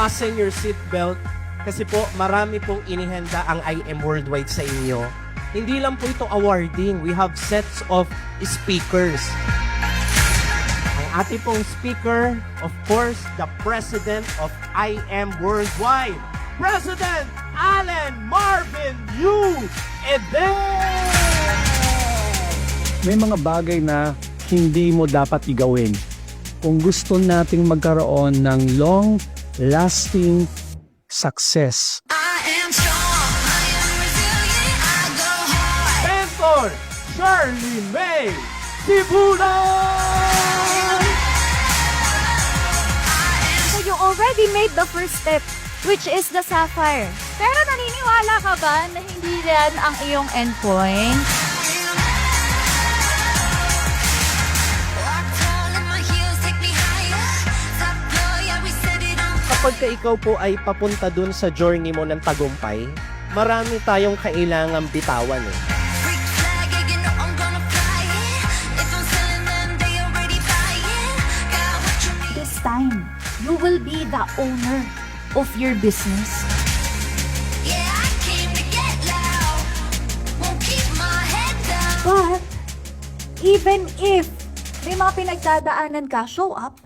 fasten your seatbelt kasi po marami pong inihanda ang IM Worldwide sa inyo. Hindi lang po ito awarding. We have sets of speakers. Ang ating pong speaker, of course, the President of IM Worldwide, President Allen Marvin Yu Eden! May mga bagay na hindi mo dapat igawin kung gusto nating magkaroon ng long-lasting success. Mentor Shirley May Sibulan! So you already made the first step, which is the sapphire. Pero naniniwala ka ba na hindi yan ang iyong endpoint? Kapag ka ikaw po ay papunta dun sa journey mo ng tagumpay, marami tayong kailangang bitawan eh. This time, you will be the owner of your business. But, even if may mga pinagdadaanan ka, show up.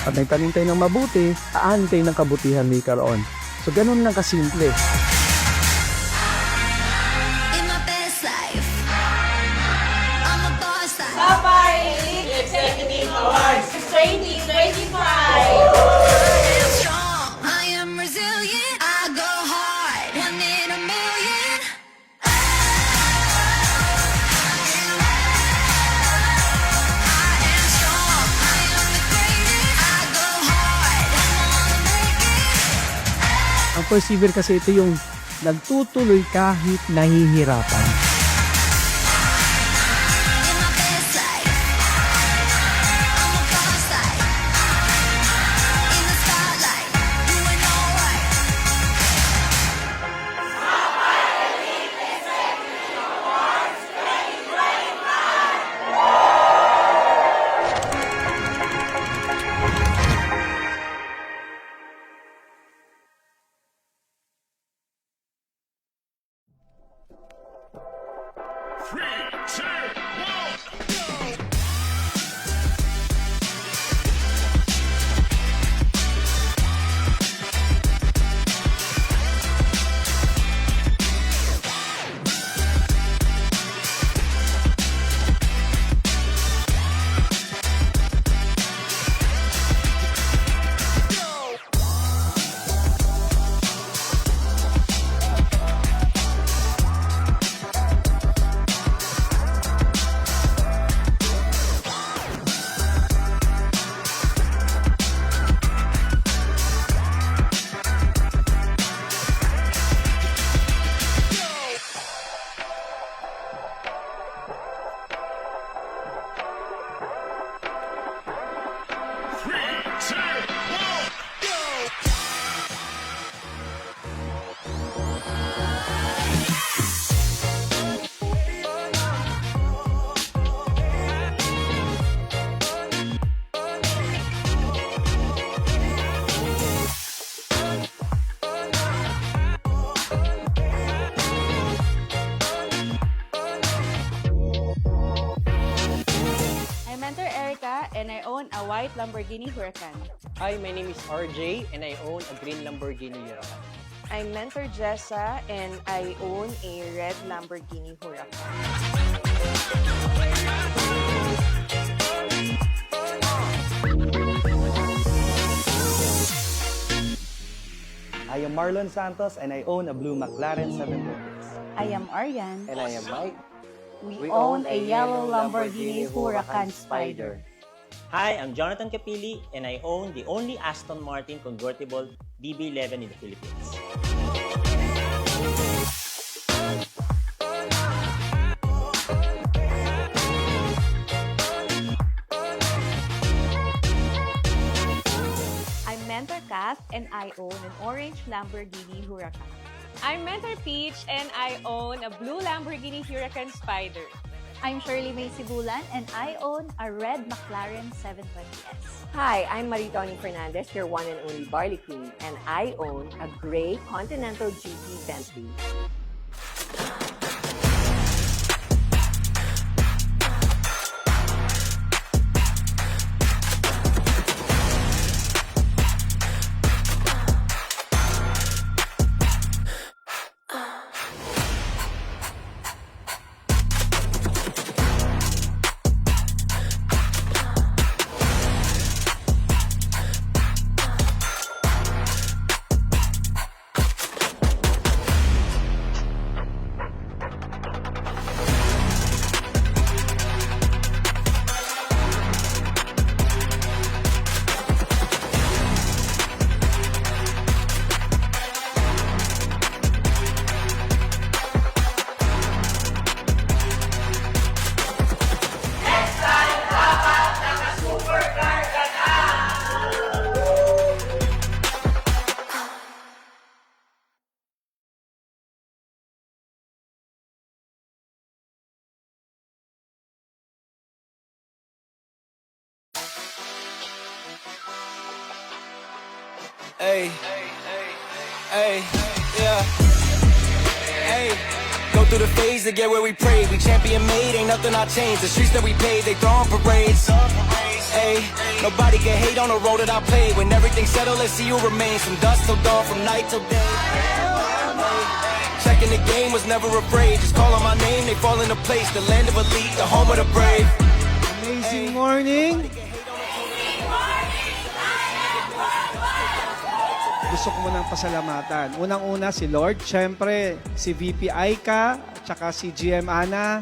At nagtanim tayo ng mabuti, aan tayo ng kabutihan ni karoon. So ganun lang kasimple. Sapphire Elite Executive Awards 2025! Ang persevere kasi ito yung nagtutuloy kahit nahihirapan. And I own a white Lamborghini Huracan. Hi, my name is RJ and I own a green Lamborghini Huracan. I'm Mentor Jessa and I own a red Lamborghini Huracan. I am Marlon Santos and I own a blue McLaren 726. I am Arian. And I am Mike. We own a yellow Lamborghini Huracan Spider. Hi, I'm Jonathan Capili and I own the only Aston Martin convertible DB11 in the Philippines. Kath, and I own an orange Lamborghini Huracan. I'm Mentor Peach, and I own a blue Lamborghini Huracan Spider. I'm Shirley May Sibulan, and I own a red McLaren 720S. Hi, I'm Maritoni Fernandez, your one and only Barley Queen, and I own a gray Continental GT Bentley. Hey, hey, yeah. Hey, go through the phase to get where we pray. We champion made, ain't nothing I changed. The streets that we paved, they throwing parades. Hey, nobody can hate on the road that I played. When everything's settled, let's see who remains. From dusk till dawn, from night till day. Checking the game, was never afraid. Just call on my name, they fall into place. The land of elite, the home of the brave. Amazing morning. Gusto ko munang pasalamatan. Unang-una si Lord, syempre si VP Aika, tsaka si GM Ana.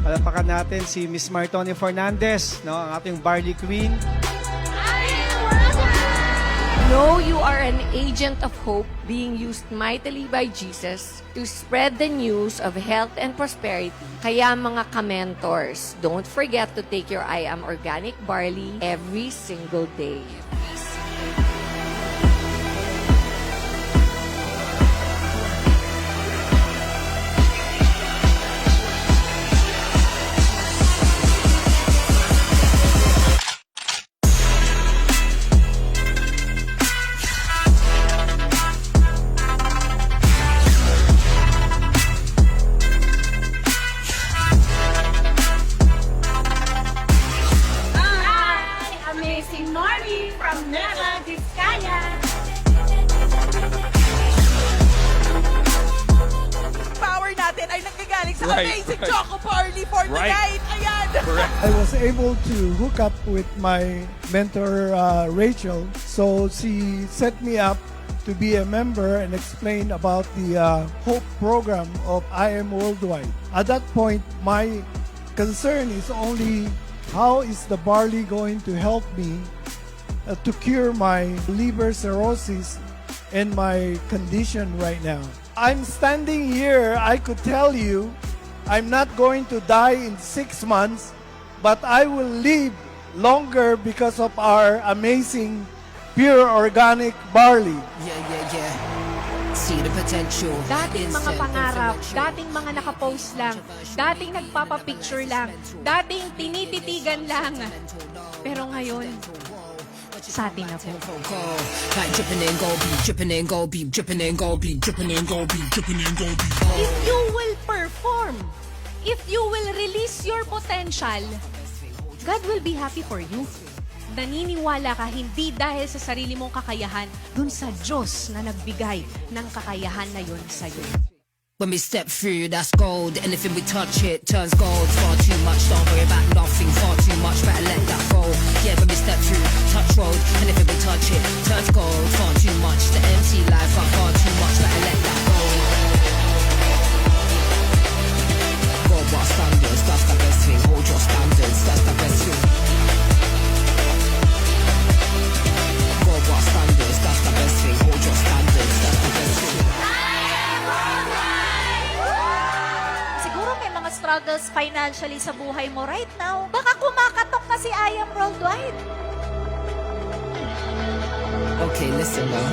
Palapakan natin si Miss Maritoni Fernandez, no, ang ating Barley Queen. Know you are an agent of hope being used mightily by Jesus to spread the news of health and prosperity. Kaya mga ka-mentors, don't forget to take your I Am Organic Barley every single day. Power natin ay nanggagaling sa amazing Choco Barley for the night. Ayan! I was able to hook up with my mentor, Rachel. So she set me up to be a member and explain about the Hope program of IM Worldwide. At that point, my concern is only how is the barley going to help me to cure my liver cirrhosis and my condition right now. I'm standing here, I could tell you, I'm not going to die in 6 months, but I will live longer because of our amazing pure organic barley. Yeah. See the potential. Dating mga pangarap, dating mga nakapost lang, dating nagpapapicture lang, dating tinititigan lang. Pero ngayon, sa atin na po. Like dripping in gold beat, dripping in gold beat, dripping in gold beat, dripping in gold beat, dripping in gold beat. If you will perform, if you will release your potential, God will be happy for you. Naniniwala ka hindi dahil sa sarili mong kakayahan, dun sa Diyos na nagbigay ng kakayahan na yun sa'yo. When we step through, that's gold. Anything we touch, it turns gold. Far too much, don't worry about nothing. Far too much, better let that go. Yeah, when we step through, touch road. Anything we touch, it turns gold. Far too much, the empty life, but far too much, better let that go. Go what standards, that's the best thing. Hold your standards, that's the best thing. Go what standards, that's the best thing. Hold your standards, that's the best thing. Struggles financially sa buhay mo right now, baka kumakatok na si I Am Worldwide. Okay. Okay, listen now.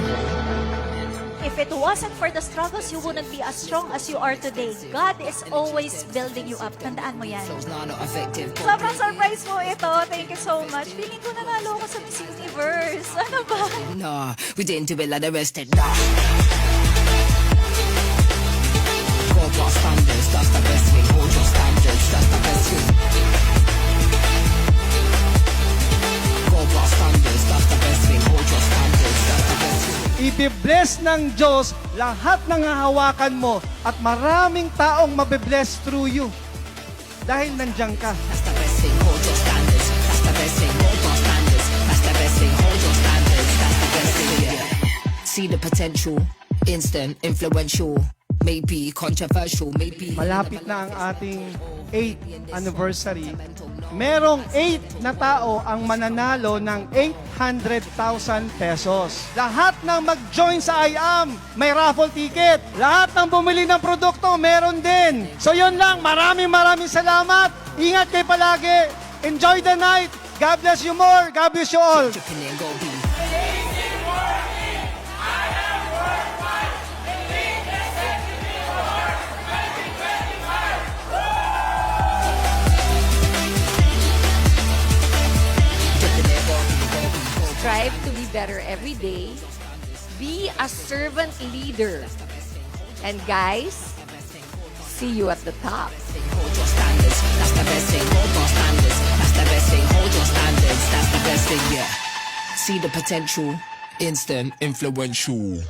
If it wasn't for the struggles, you wouldn't be as strong as you are today. God is always building you up. Tandaan mo yan. Nah, not effective. Sobrang surprise mo ito. Thank you so much. Feeling ko nanalo ako sa Miss Universe. Ano ba? Nah, we didn't do it like the rest did. Nah. Gold bar standards, that's the best thing. Hold your standards, that's the best thing. Gold bar standards, that's the best thing. Hold your standards, that's the best thing. Ibibless ng Diyos lahat ng hahawakan mo at maraming taong mabibless through you. Dahil nandiyan ka. That's the best thing, hold your standards. That's the best thing, hold your standards. That's the best thing, hold your standards. That's the best thing, yeah. See the potential, instant, influential. Maybe controversial, maybe. Malapit na ang ating 8th anniversary. Merong 8 na tao ang mananalo ng 800,000 pesos. Lahat ng mag-join sa I Am, may raffle ticket. Lahat ng bumili ng produkto, meron din. So yun lang, maraming salamat. Ingat kayo palagi. Enjoy the night. God bless you more. God bless you all. Strive to be better every day. Be a servant leader. And guys, see you at the top. Hold your standards, that's the best thing. Hold your standards, that's the best thing. Hold your standards, that's the best thing, yeah. See the potential, instant, influential.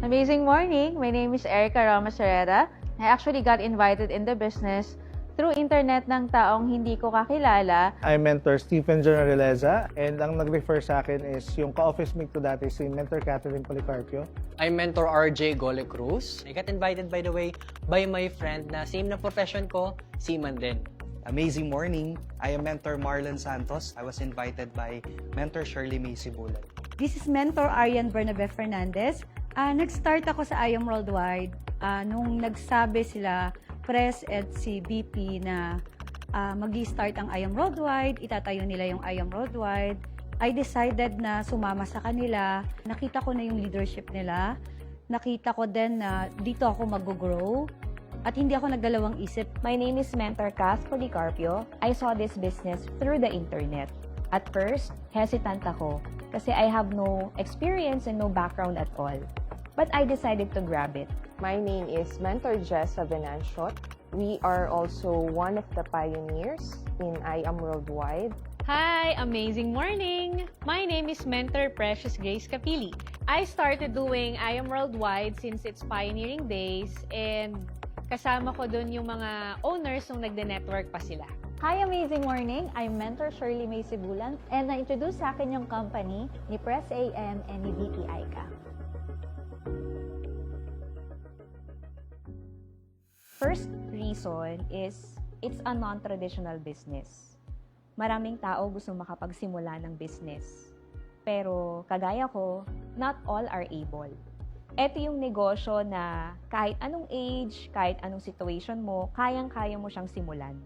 Amazing morning. My name is Erica Ramos Herrera. I actually got invited in the business through internet ng taong hindi ko kakilala. I mentor Stephen Generaleza and ang nag-refer sa akin is yung ka-office mate ko dati si Mentor Catherine Policarpio. I mentor RJ Gole Cruz. I got invited, by the way, by my friend na same na profession ko, seaman din. Amazing morning. I am Mentor Marlon Santos. I was invited by Mentor Shirley May Sibulan. This is Mentor Arian Bernabe Fernandez. Nag-start ako sa I Am Worldwide nung nagsabi sila, Press at si VP na mag-i-start ang I Am Worldwide, itatayo nila yung I Am Worldwide. I decided na sumama sa kanila. Nakita ko na yung leadership nila. Nakita ko din na dito ako mag-grow. At hindi ako nagdalawang isip. My name is Mentor Cass Policarpio. I saw this business through the internet. At first, hesitant ako kasi I have no experience and no background at all. But I decided to grab it. My name is Mentor Jessa Venantiot. We are also one of the pioneers in I Am Worldwide. Hi! Amazing morning! My name is Mentor Precious Grace Capili. I started doing I Am Worldwide since its pioneering days and kasama ko dun yung mga owners nung nagde-network pa sila. Hi, amazing morning. I'm Mentor Shirley May Sibulan and na-introduce sa akin yung company ni Press AM and ni VP Aika. First reason is it's a non-traditional business. Maraming tao gusto makapagsimula ng business. Pero kagaya ko, not all are able. Ito yung negosyo na kahit anong age, kahit anong situation mo, kayang-kaya mo siyang simulan.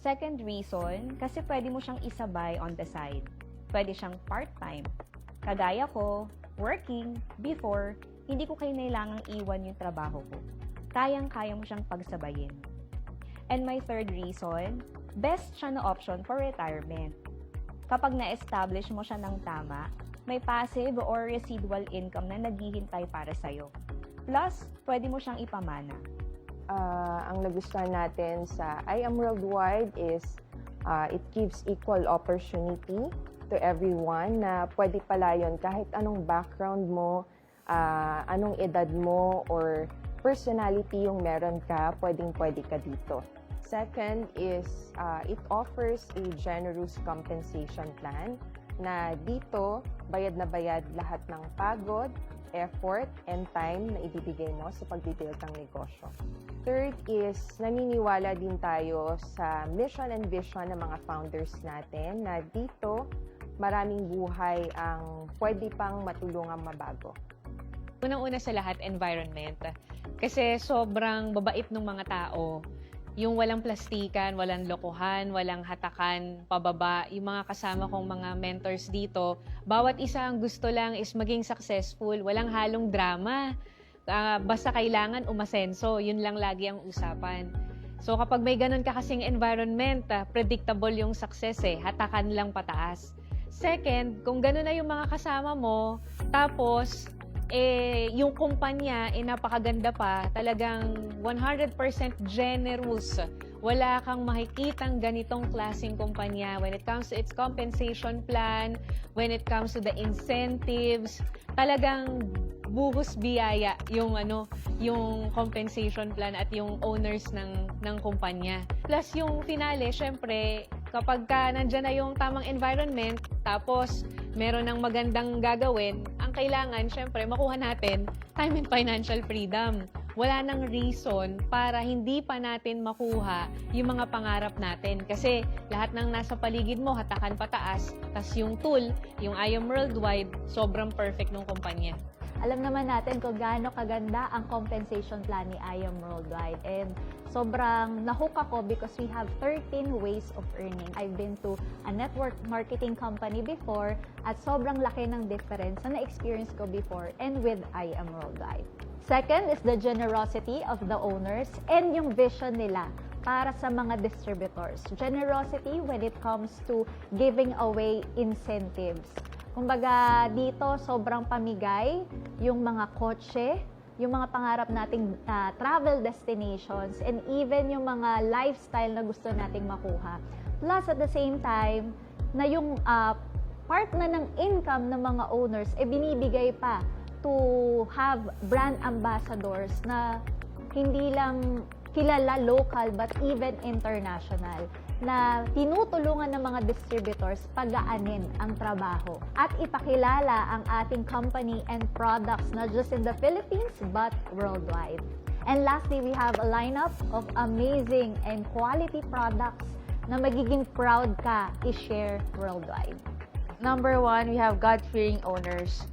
Second reason, kasi pwede mo siyang isabay on the side. Pwede siyang part-time. Kagaya ko, working, before, hindi ko kailangang iwan yung trabaho ko. Kayang-kaya mo siyang pagsabayin. And my third reason, best siya na option for retirement. Kapag na-establish mo siya ng tama, may passive or residual income na naghihintay para sa'yo. Plus, pwede mo siyang ipamana. Ang nagustuhan natin sa I Am Worldwide is it gives equal opportunity to everyone na pwede pala yun kahit anong background mo, anong edad mo, or personality yung meron ka, pwedeng-pwede ka dito. Second is it offers a generous compensation plan na dito bayad na bayad lahat ng pagod, effort, and time na ibibigay mo sa pagbibuild ng negosyo. Third is naniniwala din tayo sa mission and vision ng mga founders natin na dito maraming buhay ang pwede pang matulungang mabago. Unang-una sa lahat, environment. Kasi sobrang babait ng mga tao. Yung walang plastikan, walang lokohan, walang hatakan, pababa. Yung mga kasama kong mga mentors dito, bawat isa ang gusto lang is maging successful. Walang halong drama. Basta kailangan umasenso. Yun lang lagi ang usapan. So kapag may ganun ka kasing environment, predictable yung success eh. Hatakan lang pataas. Second, kung ganun na yung mga kasama mo, tapos yung kumpanya, napakaganda pa, talagang 100% generous. Wala kang makikitang ganitong klaseng kumpanya when it comes to its compensation plan, when it comes to the incentives, talagang buhos biyaya yung compensation plan at yung owners ng kumpanya. Plus yung finale, syempre, kapag nandyan na yung tamang environment, tapos meron ng magandang gagawin, ang kailangan, syempre, makuha natin time and financial freedom. Wala nang reason para hindi pa natin makuha yung mga pangarap natin. Kasi lahat ng nasa paligid mo, hatakan pataas, tas yung tool, yung I Am Worldwide, sobrang perfect ng kumpanya. Alam naman natin kung gaano kaganda ang compensation plan ni I Am Worldwide. And sobrang nahook ako because we have 13 ways of earning. I've been to a network marketing company before at sobrang laki ng difference na na-experience ko before and with I Am Worldwide. Second is the generosity of the owners and yung vision nila para sa mga distributors. Generosity when it comes to giving away incentives. Kumbaga, dito sobrang pamigay yung mga kotse, yung mga pangarap nating travel destinations, and even yung mga lifestyle na gusto nating makuha. Plus, at the same time, na yung part na ng income ng mga owners, binibigay pa to have brand ambassadors na hindi lang kilala local but even international, na tinutulungan ng mga distributors pagaanin ang trabaho at ipakilala ang ating company and products not just in the Philippines but worldwide. And lastly, we have a lineup of amazing and quality products na magiging proud ka i-share worldwide. Number 1, we have God-fearing owners.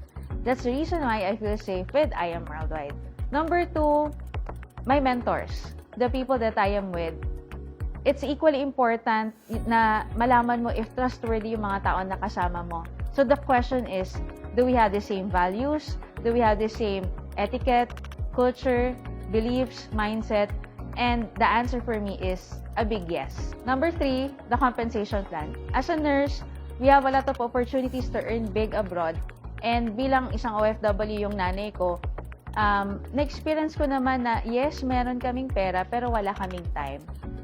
That's the reason why I feel safe with I Am Worldwide. Number 2, my mentors, the people that I am with. It's equally important na malaman mo if trustworthy yung mga tao na kasama mo. So the question is, do we have the same values? Do we have the same etiquette, culture, beliefs, mindset? And the answer for me is a big yes. Number 3, the compensation plan. As a nurse, we have a lot of opportunities to earn big abroad. And bilang isang OFW yung nanay ko, na-experience ko naman na yes, meron kaming pera pero wala kaming time.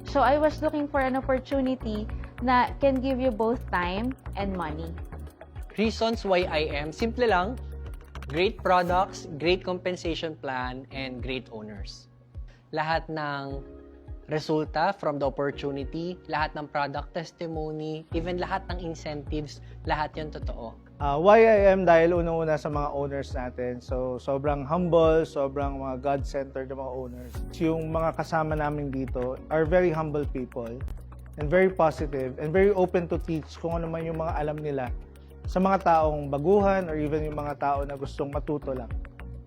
So I was looking for an opportunity na can give you both time and money. Reasons why I am, simple lang, great products, great compensation plan, and great owners. Lahat ng resulta from the opportunity, lahat ng product testimony, even lahat ng incentives, lahat yun totoo. Why I am dahil unang-una sa mga owners natin. So, sobrang humble, sobrang mga God-centered na mga owners. Yung mga kasama namin dito are very humble people and very positive and very open to teach kung ano man yung mga alam nila sa mga taong baguhan or even yung mga tao na gustong matuto lang.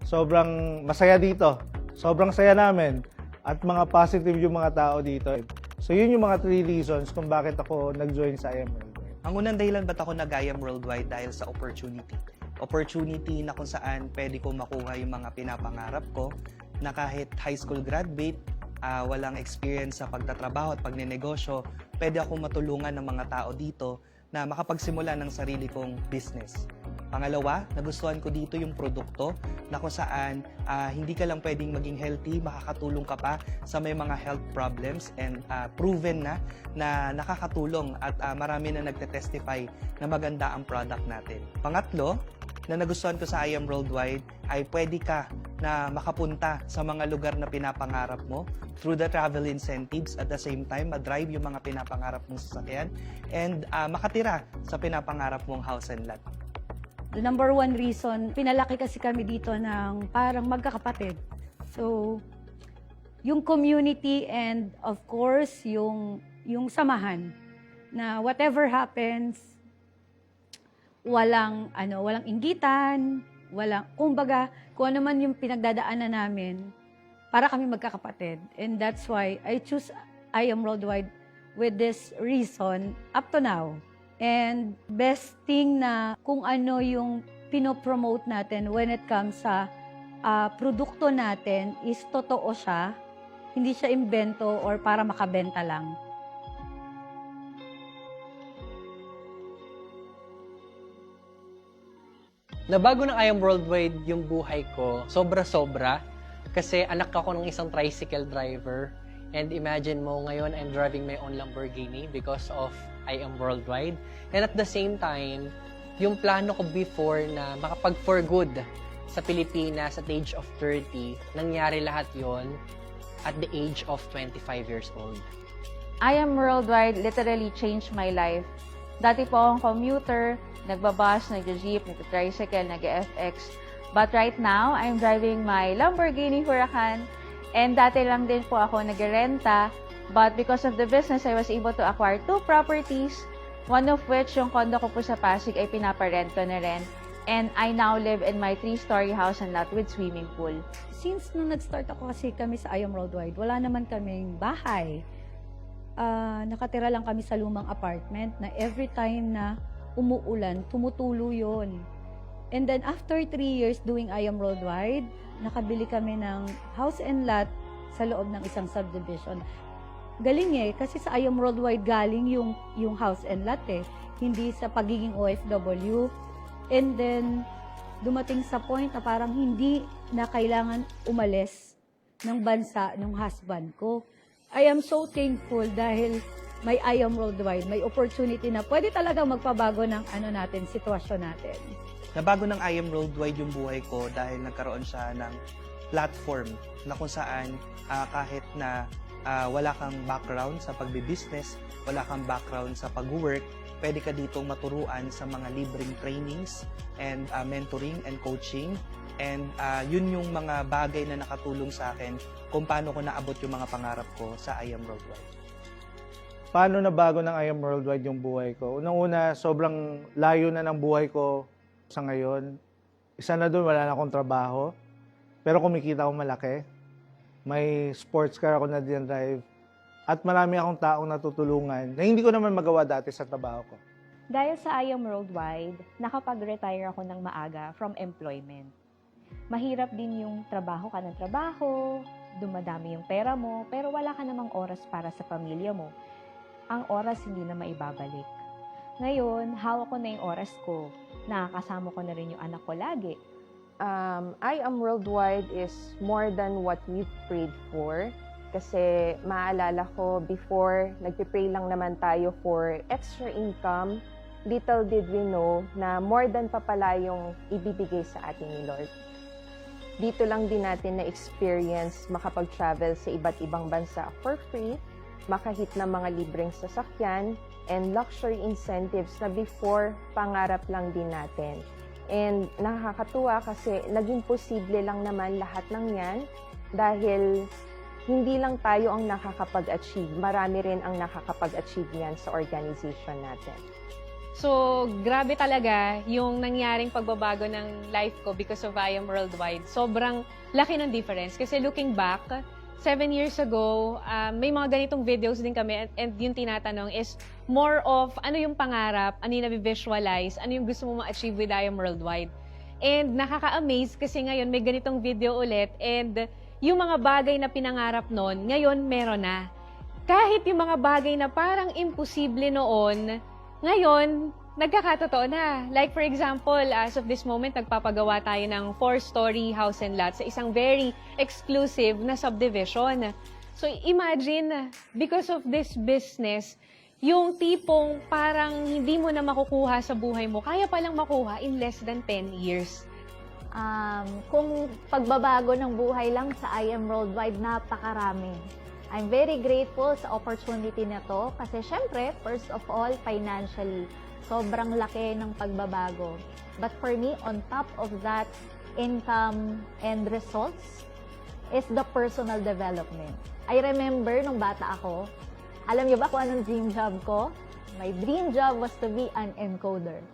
Sobrang masaya dito. Sobrang saya namin. At mga positive yung mga tao dito. So, yun yung mga 3 reasons kung bakit ako nag-join sa I Am Worldwide. Ang unang dahilan ba't ako nag-I Am Worldwide dahil sa opportunity. Opportunity na kung saan pwede ko makuha yung mga pinapangarap ko na kahit high school graduate, walang experience sa pagtatrabaho at pagnenegosyo, pwede akong matulungan ng mga tao dito na makapagsimula ng sarili kong business. Pangalawa, nagustuhan ko dito yung produkto na kung saan hindi ka lang pwedeng maging healthy, makakatulong ka pa sa may mga health problems and proven na nakakatulong at marami na nagte-testify na maganda ang product natin. Pangatlo, na nagustuhan ko sa I Am Worldwide ay pwede ka na makapunta sa mga lugar na pinapangarap mo through the travel incentives, at the same time ma-drive yung mga pinapangarap mong sasakyan and makatira sa pinapangarap mong house and lot. The number 1 reason, pinalaki kasi kami dito ng parang magkakapatid. So, yung community and of course, yung samahan na whatever happens, walang inggitan, kumbaga, kung ano man yung pinagdadaanan namin, para kami magkakapatid. And that's why I choose I Am Worldwide with this reason up to now. And best thing na kung ano yung pinopromote natin when it comes sa produkto natin is totoo siya, hindi siya imbento or para makabenta lang. Nabago ng I Am Worldwide yung buhay ko, sobra-sobra. Kasi anak ako ng isang tricycle driver. And imagine mo, ngayon I'm driving my own Lamborghini because of I Am Worldwide. And at the same time, yung plano ko before na makapag-for good sa Pilipinas at age of 30, nangyari lahat yon at the age of 25 years old. I Am Worldwide literally changed my life. Dati po akong commuter, nagbabus, nagja-jeep, nagja-tricycle, nag-FX. But right now, I'm driving my Lamborghini Huracan. And dati lang din po ako nag-renta. But because of the business, I was able to acquire 2 properties. One of which, yung condo ko po sa Pasig, ay pinaparent ko na rin. And I now live in my 3-story house and lot with swimming pool. Since nung nag-start ako kasi kami sa I Am Worldwide, wala naman kaming bahay. Nakatira lang kami sa lumang apartment na every time na umuulan, tumutulo yun. And then after 3 years doing I Am Worldwide, nakabili kami ng house and lot sa loob ng isang subdivision. Galing kasi sa I Am Worldwide galing yung house and lot hindi sa pagiging OFW. And then, dumating sa point na parang hindi na kailangan umalis ng bansa ng husband ko. I am so thankful dahil may I Am Worldwide, may opportunity na pwede talaga magpabago ng sitwasyon natin. Nabago ng I Am Worldwide yung buhay ko dahil nagkaroon siya ng platform na kung saan kahit na wala kang background sa pagbibusiness, wala kang background sa pag-work, pwede ka ditong maturuan sa mga libreng trainings and mentoring and coaching. And yun yung mga bagay na nakatulong sa akin kung paano ko naabot yung mga pangarap ko sa I Am Worldwide. Paano nabago ng I Am Worldwide yung buhay ko? Unang-una, sobrang layo na ng buhay ko sa ngayon. Isa na doon, wala na akong trabaho. Pero kumikita ako malaki. May sports car ako na din-drive. At marami akong taong natutulungan na hindi ko naman magawa dati sa trabaho ko. Dahil sa I Am Worldwide, nakapag-retire ako ng maaga from employment. Mahirap din yung trabaho ka ng trabaho, dumadami yung pera mo, pero wala ka namang oras para sa pamilya mo. Ang oras hindi na maibabalik. Ngayon, hawak ko na yung oras ko. Nakakasama ko na rin yung anak ko lagi. I Am Worldwide is more than what we've prayed for. Kasi maalala ko, before, nagpipray lang naman tayo for extra income. Little did we know na more than pa pala yung ibibigay sa atin ni Lord. Dito lang din natin na-experience makapag-travel sa iba't ibang bansa for free, makahit ng mga libreng sasakyan, and luxury incentives na before, pangarap lang din natin. And nakakatuwa kasi naging posible lang naman lahat ng yan dahil hindi lang tayo ang nakakapag-achieve, marami rin ang nakakapag-achieve yan sa organization natin. So, grabe talaga yung nangyaring pagbabago ng life ko because of I Am Worldwide. Sobrang laki ng difference. Kasi looking back, 7 years ago, may mga ganitong videos din kami and yung tinatanong is more of ano yung pangarap, ano yung nabivisualize, ano yung gusto mo ma-achieve with I Am Worldwide. And nakaka-amaze kasi ngayon may ganitong video ulit and yung mga bagay na pinangarap noon, ngayon meron na. Kahit yung mga bagay na parang imposible noon, ngayon, nagkakatotoo na. Like for example, as of this moment, nagpapagawa tayo ng 4-story house and lot sa isang very exclusive na subdivision. So imagine, because of this business, yung tipong parang hindi mo na makukuha sa buhay mo, kaya palang makuha in less than 10 years. Kung pagbabago ng buhay lang sa I Am Worldwide, napakarami. I'm very grateful sa opportunity na to kasi syempre, first of all, financially, sobrang laki ng pagbabago. But for me, on top of that, income and results is the personal development. I remember nung bata ako, alam niyo ba kung anong dream job ko? My dream job was to be an encoder.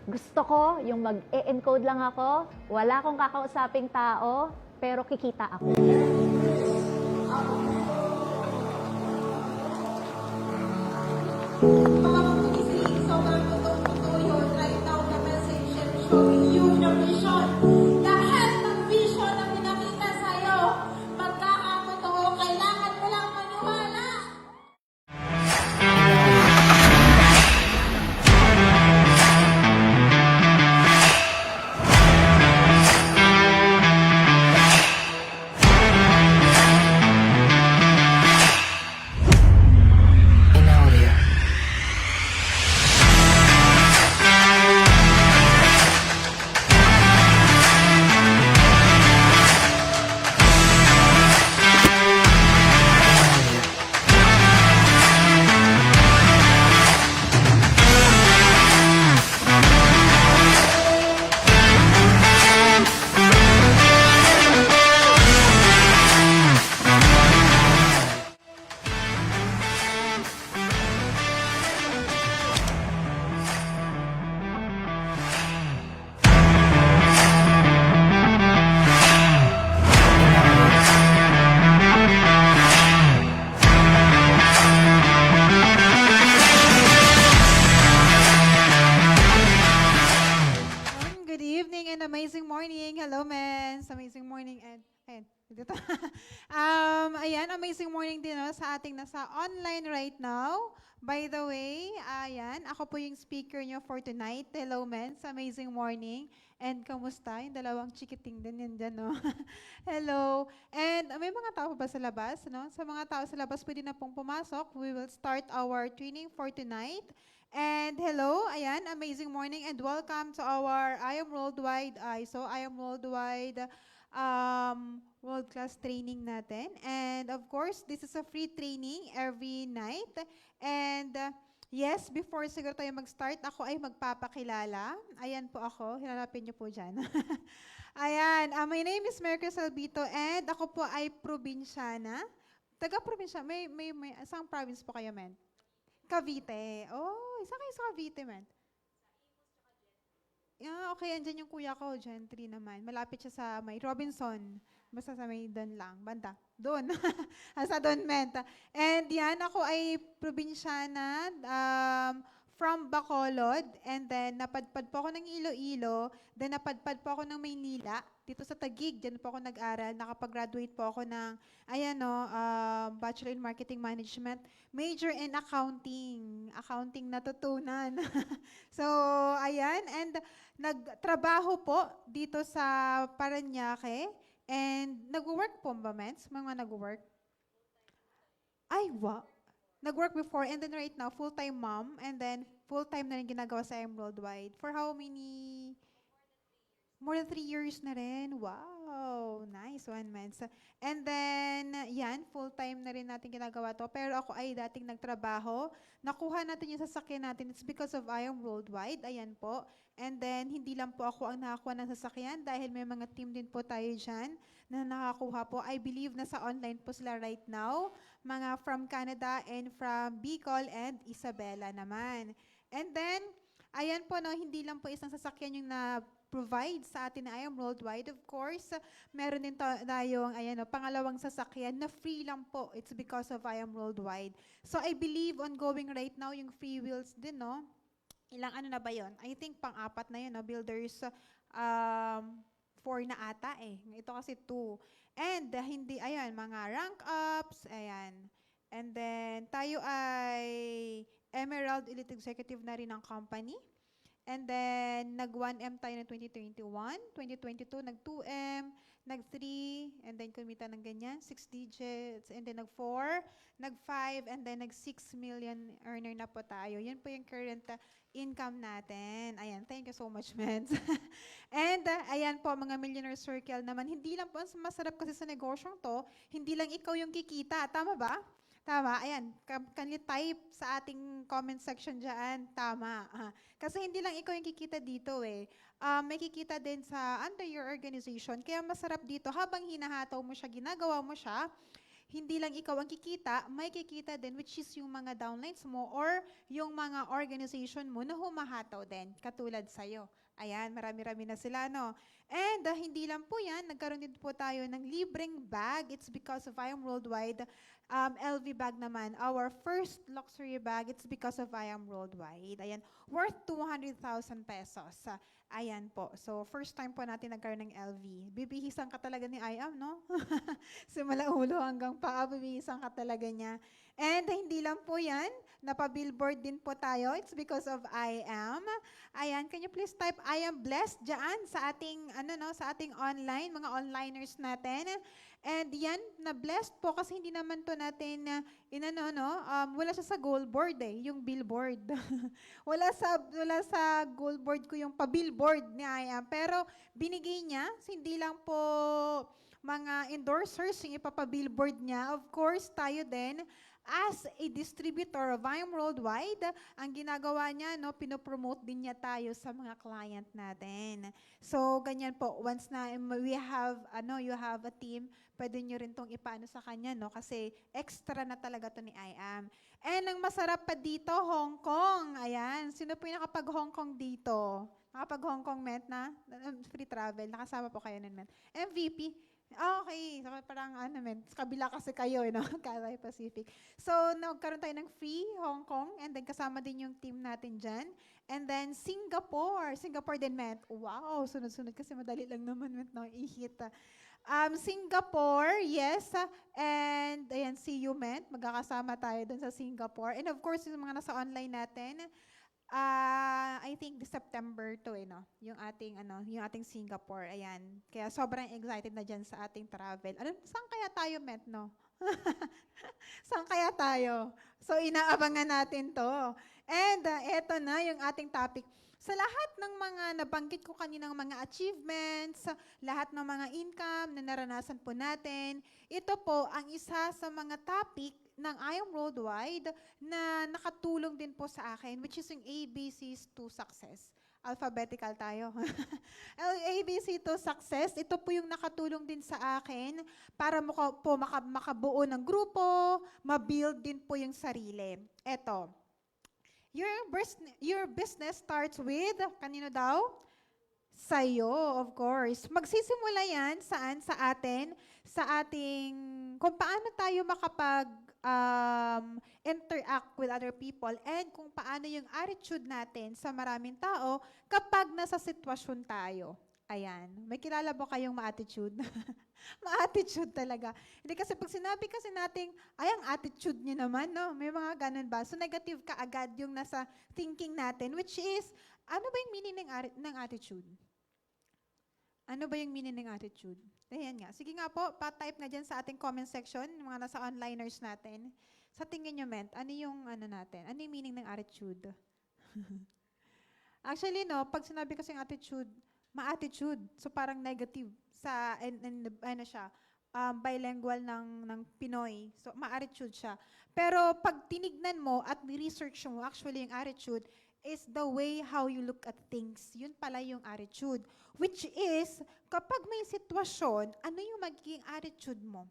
Gusto ko yung mag-e-encode lang ako, wala akong kakausaping tao, pero kikita ako. Lahat ng vision na pinakita sa'yo, magkakatotoo, kailangan mo lang maniwala. Good evening and amazing morning. Hello, men. Amazing morning and dito. Ayan, amazing morning din no, sa ating nasa online right now. By the way, ayan, ako po yung speaker nyo for tonight. Hello, men. Amazing morning. And kamusta? Yung dalawang chikiting din yan dyan, no? Hello. And may mga tao ba sa labas, no? Sa mga tao sa labas, pwede na pong pumasok. We will start our training for tonight. And hello, ayan, amazing morning and welcome to our I Am Worldwide ISO, I Am Worldwide world-class training natin. And of course, this is a free training every night. And yes, before siguro tayo mag-start, ako ay magpapakilala. Ayan po ako, hinanapin niyo po dyan. Ayan, my name is Mercus Albito and ako po ay probinsyana. Taga-probinsya, may isang province po kayo, men? Cavite. Oh, isa kayo sa Cavite, man. Yeah, okay, andyan yung kuya ko, Gentry naman. Malapit siya sa may Robinson. Basta sa may doon lang, banda. Doon. Sa doon, menta. And yan, ako ay probinsyana from Bacolod. And then, napadpad po ako ng Iloilo. Then, napadpad po ako ng Maynila. Dito sa Taguig, dyan po ako nag-aral. Nakapag-graduate po ako ng, Bachelor in Marketing Management. Major in Accounting. Accounting natutunan. So, ayan. And nagtrabaho po dito sa Parañaque. And nag-work po ba, mens? Mga nag-work? Ay, wow. Nag-work before and then right now, full-time mom. And then full-time na rin ginagawa sa I Am Worldwide. For how many? More than 3 years na rin. Wow! Nice one, mens. And then, yan, full-time na rin natin ginagawa to. Pero ako ay dating nagtrabaho. Nakuha natin yung sasakyan natin. It's because of I Am Worldwide. Ayan po. And then, hindi lang po ako ang nakakuha ng sasakyan dahil may mga team din po tayo dyan na nakakuha po. I believe nasa online po sila right now. Mga from Canada and from Bicol and Isabela naman. And then, ayan po, no, hindi lang po isang sasakyan yung na-provide sa atin na I Am Worldwide. Of course, meron din tayong pangalawang sasakyan na free lang po. It's because of I Am Worldwide. So, I believe ongoing right now yung free wheels din, no? Ilang ano na ba yon? I think pang-apat na yun, no? Builders 4 na ata eh. Ito kasi 2. And hindi, ayan, mga rank ups, ayan. And then, tayo ay Emerald Elite Executive na rin ng company. And then, nag-1M tayo ng 2021. 2022, nag-2M, nag-3, and then kumita ng ganyan, 6 digits, and then nag-4, nag-5, and then nag-6 million earner na po tayo. Yan po yung current income natin. Ayan, thank you so much, men. And ayan po, mga millionaire circle naman. Hindi lang po, masarap kasi sa negosyong to, hindi lang ikaw yung kikita. Tama ba? Tama, ayan, can you type sa ating comment section dyan? Tama. Kasi hindi lang ikaw yung kikita dito eh. May kikita din sa under your organization. Kaya masarap dito, habang hinahataw mo siya, ginagawa mo siya, hindi lang ikaw ang kikita, may kikita din, which is yung mga downlines mo or yung mga organization mo na humahataw din, katulad sa'yo. Ayan, marami-rami na sila, no? And hindi lang po yan, nagkaroon din po tayo ng libreng bag. It's because of I Am Worldwide. LV bag naman, our first luxury bag, it's because of I Am Worldwide. Ayan, worth 200,000 pesos. Ayan po. So, first time po natin nagkaroon ng LV. Bibihisan ka talaga ni I Am, no? Simula ulo hanggang paa, bibihisan ka talaga niya. And hindi lang po yan, napa-billboard din po tayo. It's because of I Am. Ayan, can you please type I am blessed dyan sa ating, sa ating online, mga onliners natin. And yan, na-blessed po kasi hindi naman to natin, wala siya sa goal board yung billboard. wala sa goal board ko yung pa-billboard ni I Am. Pero binigay niya, hindi lang po mga endorsers yung ipapa-billboard niya. Of course, tayo din, as a distributor of I Am Worldwide, ang ginagawa niya, pinopromote din niya tayo sa mga client natin. So, ganyan po. Once na you have a team, pwede nyo rin itong ipaano sa kanya, kasi extra na talaga to ni I Am. And ang masarap pa dito, Hong Kong. Ayan. Sino po yung nakapag-Hong Kong dito? Nakapag-Hong Kong, Met, na? Free travel. Nakasama po kayo nun, Met. MVP. Okay, so parang sa kabila kasi kayo, Cathay Pacific. So, nagkaroon tayo ng free Hong Kong and then kasama din yung team natin dyan. And then Singapore din, Met. Wow, sunod-sunod kasi madali lang naman, Met, i-hit. Singapore, yes. And ayan, see you, Met. Magkakasama tayo dun sa Singapore. And of course, yung mga nasa online natin, I think September to yung ating Singapore. Ayan. Kaya sobrang excited na diyan sa ating travel. Saan kaya tayo, Met, no? Saan kaya tayo? So inaabangan natin 'to. And eto na yung ating topic. Sa lahat ng mga nabanggit ko kaninang mga achievements, lahat ng mga income na naranasan po natin, ito po ang isa sa mga topic ng I Am Worldwide na nakatulong din po sa akin, which is yung ABCs to Success. Alphabetical tayo. ABC to Success, ito po yung nakatulong din sa akin para makabuo ng grupo, mabuild din po yung sarili. Eto, your business starts with, kanino daw? Sa'yo, of course. Magsisimula yan, saan? Sa atin, sa ating, kung paano tayo interact with other people and kung paano yung attitude natin sa maraming tao kapag nasa sitwasyon tayo. Ayan. May kilala ba kayong ma-attitude? Ma-attitude talaga. Hindi kasi pag sinabi kasi natin, ay, ang attitude niyo naman, no? May mga ganun ba? So, negative ka agad yung nasa thinking natin, which is, ano ba yung meaning ng attitude? Ano ba yung meaning ng attitude? Ayan nga. Sige nga po, pa-type nga dyan sa ating comment section, yung mga nasa onliners natin. Sa tingin nyo, Ment, ano yung natin? Ano yung meaning ng attitude? Actually, pag sinabi kasi yung attitude, ma-attitude. So parang negative sa bilingual ng Pinoy. So ma-attitude siya. Pero pag tinignan mo at ni-research mo, actually yung attitude is the way how you look at things. Yun pala yung attitude. Which is, kapag may sitwasyon, ano yung magiging attitude mo?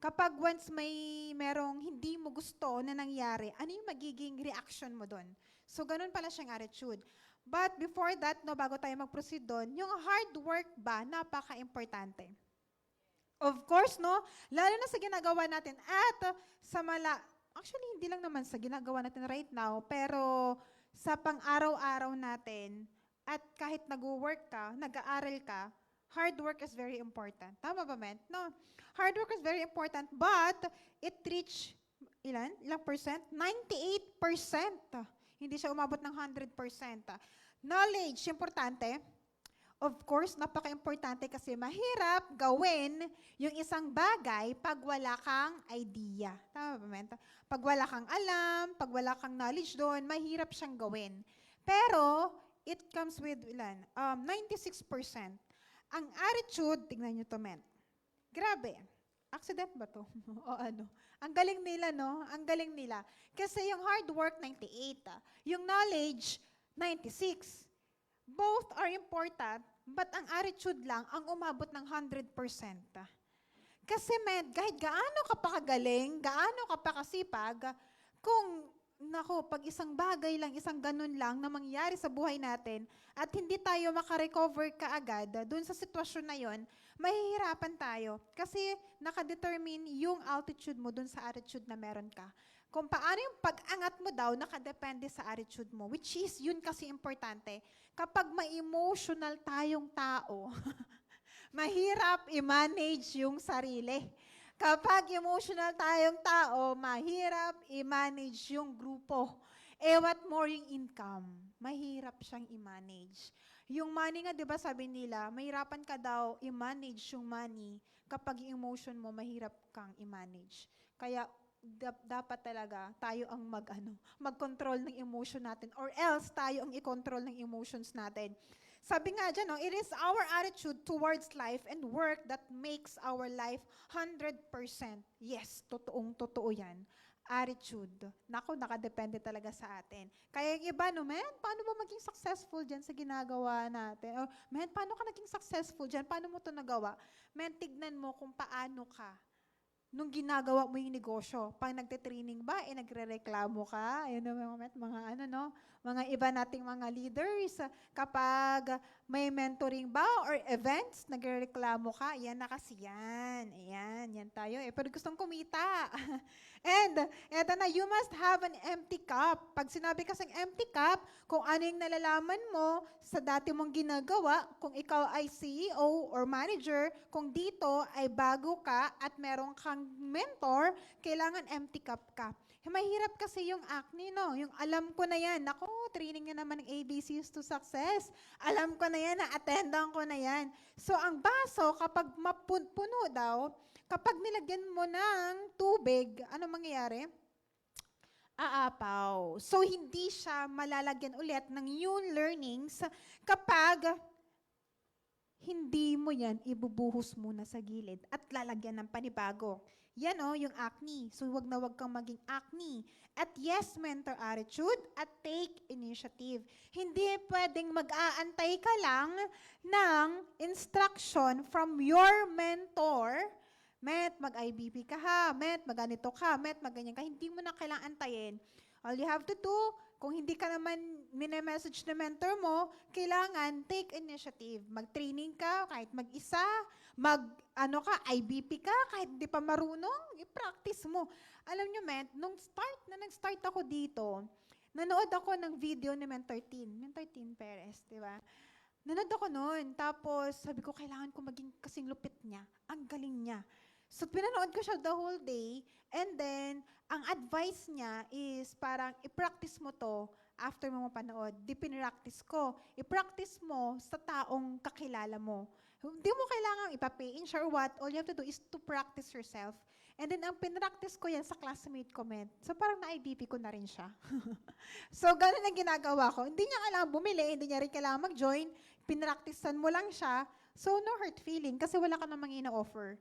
Kapag once merong hindi mo gusto na nangyari, ano yung magiging reaction mo doon? So, ganun pala siyang attitude. But before that, bago tayo mag-proceed doon, yung hard work ba, napaka-importante. Of course, lalo na sa ginagawa natin at actually, hindi lang naman sa ginagawa natin right now, pero sa pang-araw-araw natin, at kahit nag-work ka, nag-aaral ka, hard work is very important. Tama ba, Ment? No. Hard work is very important, but it reach, ilang percent? 98%. Hindi siya umabot ng 100%. Knowledge, importante. Of course, napaka-importante kasi mahirap gawin yung isang bagay pag wala kang idea. Tama ba, Ment? Pag wala kang alam, pag wala kang knowledge doon, mahirap siyang gawin. Pero, it comes with 96%. Ang attitude, tingnan nyo to, Ment. Grabe. Accident ba to? O ano? Ang galing nila, no? Ang galing nila. Kasi yung hard work, 98. Yung knowledge, 96. Both are important, but ang attitude lang ang umabot ng 100%. Kasi kahit gaano ka pa kagaling, gaano ka pa kasipag, kung pag isang bagay lang, isang ganun lang na mangyari sa buhay natin at hindi tayo makarecover kaagad dun sa sitwasyon na yon, mahihirapan tayo. Kasi nakadetermine yung altitude mo dun sa attitude na meron ka. Kung paano yung pag-angat mo daw, nakadepende sa attitude mo. Which is, yun kasi importante. Kapag ma-emotional tayong tao, mahirap i-manage yung sarili. Kapag emotional tayong tao, mahirap i-manage yung grupo. What more yung income? Mahirap siyang i-manage. Yung money nga, di ba sabi nila, mahirapan ka daw i-manage yung money kapag yung emotion mo, mahirap kang i-manage. Kaya dapat talaga tayo ang mag-control ng emotion natin or else tayo ang i-control ng emotions natin. Sabi nga dyan, it is our attitude towards life and work that makes our life 100%. Yes, totoo yan. Attitude. Naku, nakadepende talaga sa atin. Kaya yung iba, paano mo maging successful dyan sa ginagawa natin? Or, paano ka naging successful dyan? Paano mo ito nagawa? Tignan mo kung paano ka nung ginagawa mo yung negosyo. Pag nagte-training ba, nagre-reklamo ka. Ayun mga iba nating mga leaders. Kapag may mentoring ba or events, nagre-reklamo ka, yan na kasi yan. Ayan, yan tayo. Pero gustong kumita. And, eto na, you must have an empty cup. Pag sinabi kasing empty cup, kung ano yung nalalaman mo sa dati mong ginagawa, kung ikaw ay CEO or manager, kung dito ay bago ka at meron kang mentor, kailangan empty cup ka. Mahirap kasi yung acne, yung alam ko na yan. Ako, training na naman ng ABCs to Success. Alam ko na yan, na-attendan ko na yan. So, ang baso, kapag puno daw, kapag nilagyan mo ng tubig, ano mangyayari? Aapaw. So, hindi siya malalagyan ulit ng new learnings kapag hindi mo yan ibubuhos muna sa gilid at lalagyan ng panibago. Yan yung acne. So, wag na wag kang maging acne. At yes, mentor attitude at take initiative. Hindi pwedeng mag-aantay ka lang ng instruction from your mentor. Mag-IBP ka ha. Mag-ganito ka. Mag-ganyan ka. Hindi mo na kailangan antayin. All you have to do, kung hindi ka naman message na mentor mo, kailangan take initiative. Mag-training ka, kahit mag-isa, IBP ka, kahit hindi pa marunong, i-practice mo. Alam nyo, nag-start ako dito, nanood ako ng video ni Mentor Tin Perez, di ba? Nanood ako noon, tapos sabi ko, kailangan ko maging kasing lupit niya. Ang galing niya. So, pinanood ko siya the whole day, and then, ang advice niya is parang i-practice mo to after mo mapanood. Di pinractice ko. I-practice mo sa taong kakilala mo. Hindi mo kailangan ipapay in or what. All you have to do is to practice yourself. And then, ang pinractice ko yan sa classmate ko, So, parang na-IBP ko na rin siya. So, ganun ang ginagawa ko. Hindi niya kailangan bumili, hindi niya rin kailangan mag-join. Pinracticean mo lang siya. So, no hurt feeling kasi wala ka namang ina-offer.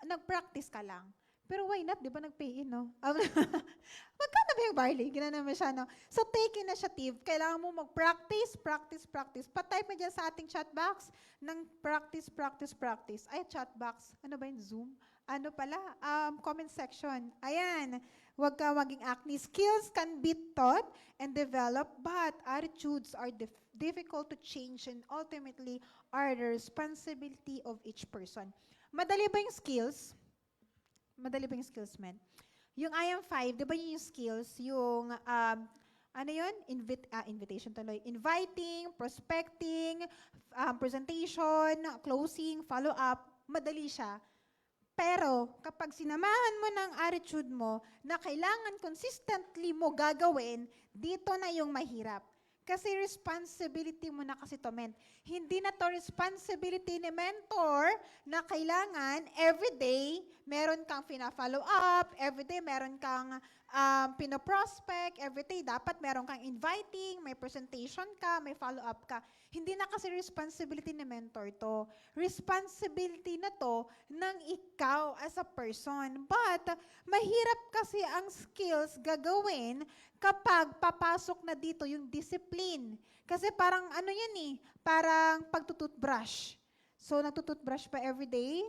Nag-practice ka lang. Pero why not? Di ba nag-pay in, no? Magkano ba yung barley? Gina naman siya, no? So, take initiative. Kailangan mo mag-practice, practice, practice. Pa-type mo dyan sa ating chat box ng practice, practice, practice. Ay, chat box. Ano ba yung Zoom? Ano pala? Comment section. Ayan. Huwag ka maging acne. Skills can be taught and developed, but attitudes are difficult to change and ultimately are the responsibility of each person. Madali ba yung skills? Madali ba yung skills, men? Yung I am 5, di ba yung skills? Yung, invitation tuloy. Inviting, prospecting, presentation, closing, follow-up. Madali siya. Pero, kapag sinamahan mo ng attitude mo na kailangan consistently mo gagawin, dito na yung mahirap. Kasi responsibility mo na kasi to, men. Hindi na to responsibility ni mentor na kailangan everyday meron kang fina-follow up, everyday meron kang pinoprospect, everyday dapat meron kang inviting, may presentation ka, may follow up ka. Hindi na kasi responsibility ni mentor to. Responsibility na to ng ikaw as a person. But mahirap kasi ang skills gagawin kapag papasok na dito yung discipline. Kasi parang yan parang pagtututbrush. So, nagtututbrush pa everyday,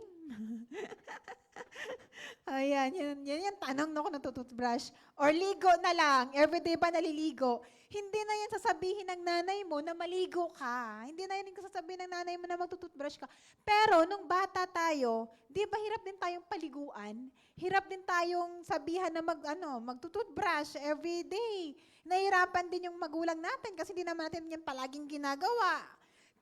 Ayan, yan yung tanong no kung natututbrush. Or ligo na lang. Everyday ba naliligo? Hindi na yan sasabihin ng nanay mo na maligo ka. Hindi na yan sasabihin ng nanay mo na magtututbrush ka. Pero nung bata tayo, di ba hirap din tayong paliguan? Hirap din tayong sabihan na magtututbrush everyday. Nahirapan din yung magulang natin kasi hindi naman natin yan palaging ginagawa.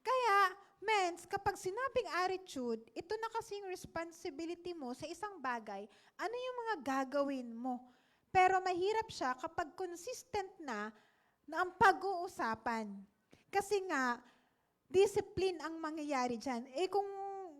Kaya, Mens, kapag sinabing attitude, ito na kasing responsibility mo sa isang bagay, ano yung mga gagawin mo? Pero mahirap siya kapag consistent na ang pag-uusapan. Kasi nga, discipline ang mangyayari dyan.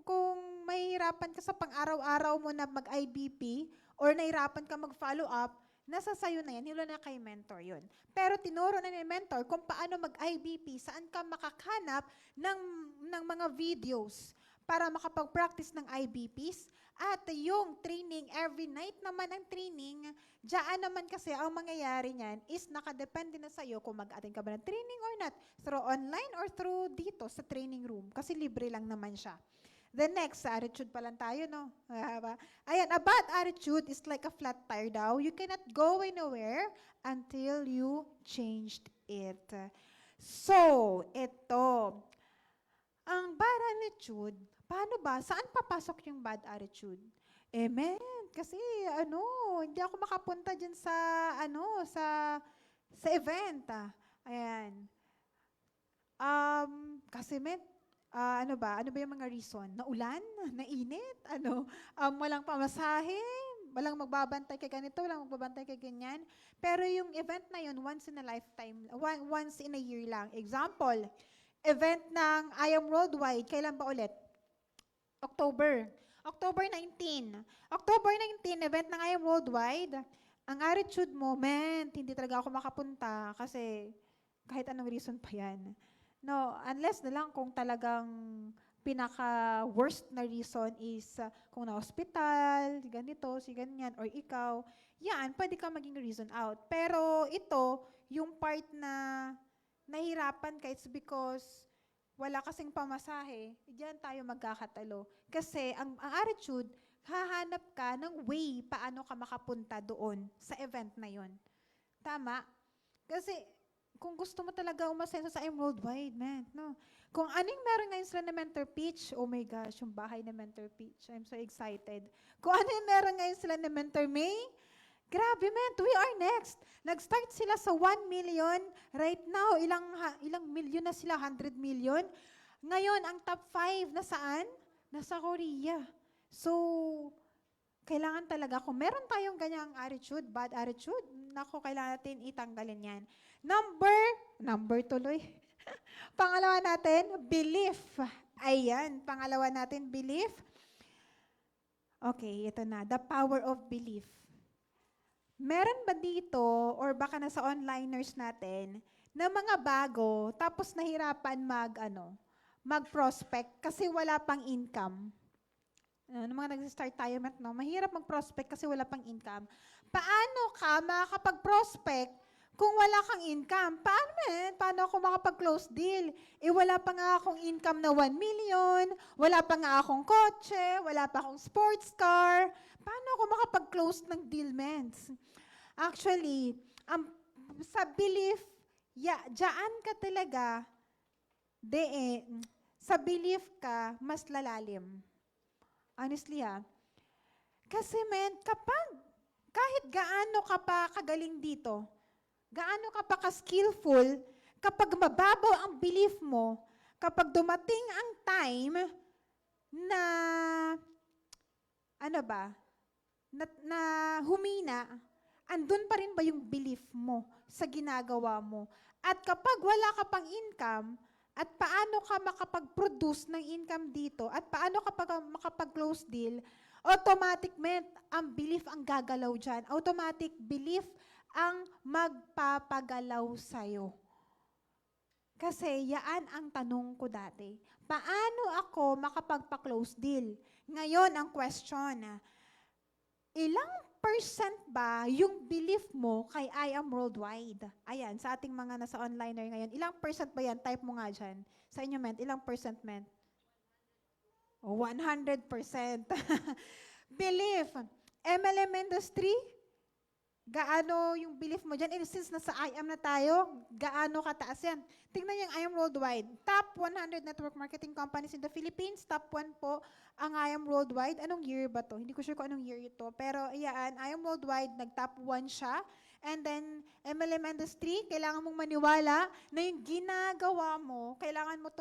Kung mahirapan ka sa pang-araw-araw mo na mag-IBP or nahirapan ka mag-follow up, nasa sayo na yan, hilo na kay mentor yun. Pero tinuro na ni mentor kung paano mag-IBP, saan ka makakahanap ng mga videos para makapag-practice ng IBPs. At yung training, every night naman ang training, diyan naman kasi ang mangyayari niyan is nakadepende na sa'yo kung mag-attend ka ba ng training or not. Through online or through dito sa training room. Kasi libre lang naman siya. The next, sa attitude pa lang tayo, no? Ayan, a bad attitude is like a flat tire daw. You cannot go anywhere until you changed it. So, ito. Ang bad attitude, paano ba? Saan papasok yung bad attitude? Men, kasi hindi ako makapunta dyan sa event. Ayan. Kasi ano ba yung mga reason? Naulan? Nainit? Walang pamasahe? Walang magbabantay kay ganito? Walang magbabantay kay ganyan? Pero yung event na yun, once in a lifetime, once in a year lang. Example, event ng I Am Worldwide, kailan ba ulit? October 19. October 19, event ng I Am Worldwide. Ang attitude mo, hindi talaga ako makapunta kasi kahit anong reason pa yan. No, unless na lang kung talagang pinaka-worst na reason is kung na-hospital, si ganito, si ganyan, or ikaw, yan, pwede ka maging reason out. Pero ito, yung part na nahirapan ka, it's because wala kasing pamasahe, diyan tayo magkakatalo. Kasi ang attitude, hahanap ka ng way paano ka makapunta doon sa event na yon. Tama? Kasi kung gusto mo talaga umasenso sa I'm Worldwide, no? Kung anong meron ngayon sila na Mentor Pitch, oh my gosh, yung bahay na Mentor Pitch, I'm so excited. Kung ano yung meron ngayon sila na Mentor May, grabe, we are next. Nag-start sila sa 1 million. Right now, ilang million na sila, 100 million. Ngayon, ang top 5 na saan? Nasa Korea. So, kailangan talaga, kung meron tayong ganyang attitude, bad attitude, kailangan natin itanggalin yan. Number tuloy. Pangalawa natin, belief. Ayan, pangalawa natin, belief. Okay, ito na, the power of belief. Meron ba dito, or baka nasa onliners natin, na mga bago, tapos nahirapan mag-prospect kasi wala pang income? Nung mga nag-start tayo, mahirap mag-prospect kasi wala pang income. Paano ka makakapag-prospect kung wala kang income? Paano ako makapag-close deal? Wala pa nga akong income na 1 million, wala pa nga akong kotse, wala pa akong sports car. Paano ako makapag-close ng deal, Mens? Actually, sa belief, dyan ka talaga, sa belief ka, mas lalalim. Honestly, kasi kahit gaano ka pa kagaling dito, gaano ka pa ka-skillful, kapag mababaw ang belief mo, kapag dumating ang time na, na humina, andun pa rin ba yung belief mo sa ginagawa mo? At kapag wala ka pang income, at paano ka makapag-produce ng income dito, at paano ka makapag-close deal, automatic ang belief ang gagalaw dyan. Automatic belief ang magpapagalaw sa'yo. Kasi yaan ang tanong ko dati. Paano ako makapagpa-close deal? Ngayon, ang question, ilang percent ba yung belief mo kay I Am Worldwide? Ayan, sa ating mga nasa onliner ngayon, ilang percent ba yan? Type mo nga dyan. Sa inyo, ilang percent, 100%. Belief. MLM industry, gaano yung belief mo dyan? And since nasa IAM na tayo, gaano kataas yan? Tingnan niyo yung IAM Worldwide. Top 100 network marketing companies in the Philippines. Top 1 po ang IAM Worldwide. Anong year ba to? Hindi ko sure kung anong year ito. Pero ayan, IAM Worldwide, nag-top 1 siya. And then, MLM industry, kailangan mong maniwala na yung ginagawa mo, kailangan mo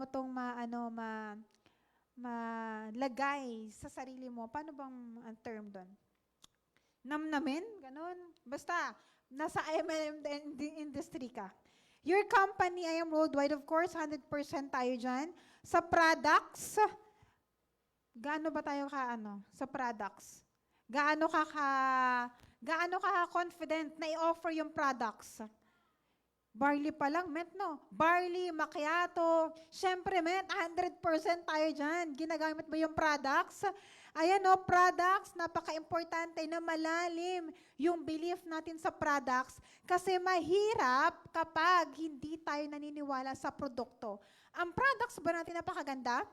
tong malagay sa sarili mo. Paano bang ang term doon? Namnamin? Ganon. Basta, nasa MLM industry ka. Your company, I am worldwide, of course, 100% tayo dyan. Sa products, gaano ba tayo sa products? Gaano ka confident na i-offer yung products? Barley pa lang, Met, no? Barley, macchiato. Siyempre, Met, 100% tayo dyan. Ginagamit mo yung products. Ayan, no, products, napaka-importante na malalim yung belief natin sa products kasi mahirap kapag hindi tayo naniniwala sa produkto. Ang products ba natin napakaganda?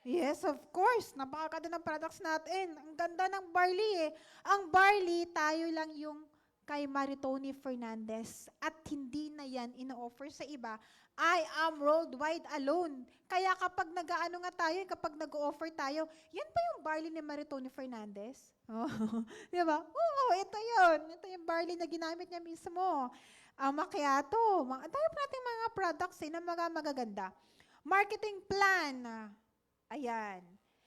Yes, of course. Napakaganda ng products natin. Ang ganda ng barley eh. Ang barley, tayo lang yung kay Maritoni Fernandez. At hindi na yan ino-offer sa iba. I am worldwide alone. Kaya kapag nag-ano nga tayo, kapag nag-offer tayo, yan ba yung barley ni Maritoni Fernandez? Oh, di ba? Oo, ito yun. Ito yung barley na ginamit niya mismo. Ang macchiato. Tayo pa natin mga products na magaganda. Marketing plan. Ayan.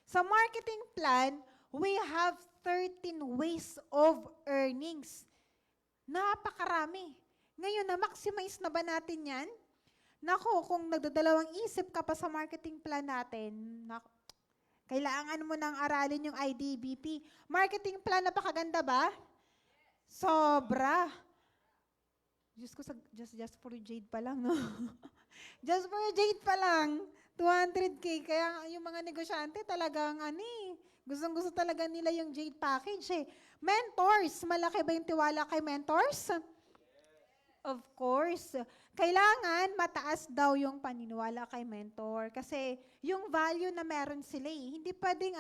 Sa marketing plan, we have 13 ways of earnings. Napakarami. Ngayon, na-maximize na ba natin yan? Nako, kung nagdadalawang isip ka pa sa marketing plan natin, kailangan mo nang aralin yung IDBP. Marketing plan, napakaganda ba? Sobra. Diyos ko, just for Jade pa lang, no? Just for Jade pa lang, 200K. Kaya yung mga negosyante talagang gustong-gusto talaga nila yung Jade package eh. Mentors, malaki ba yung tiwala kay mentors? Of course. Kailangan mataas daw yung paniniwala kay mentor kasi yung value na meron sila eh. Hindi pwedeng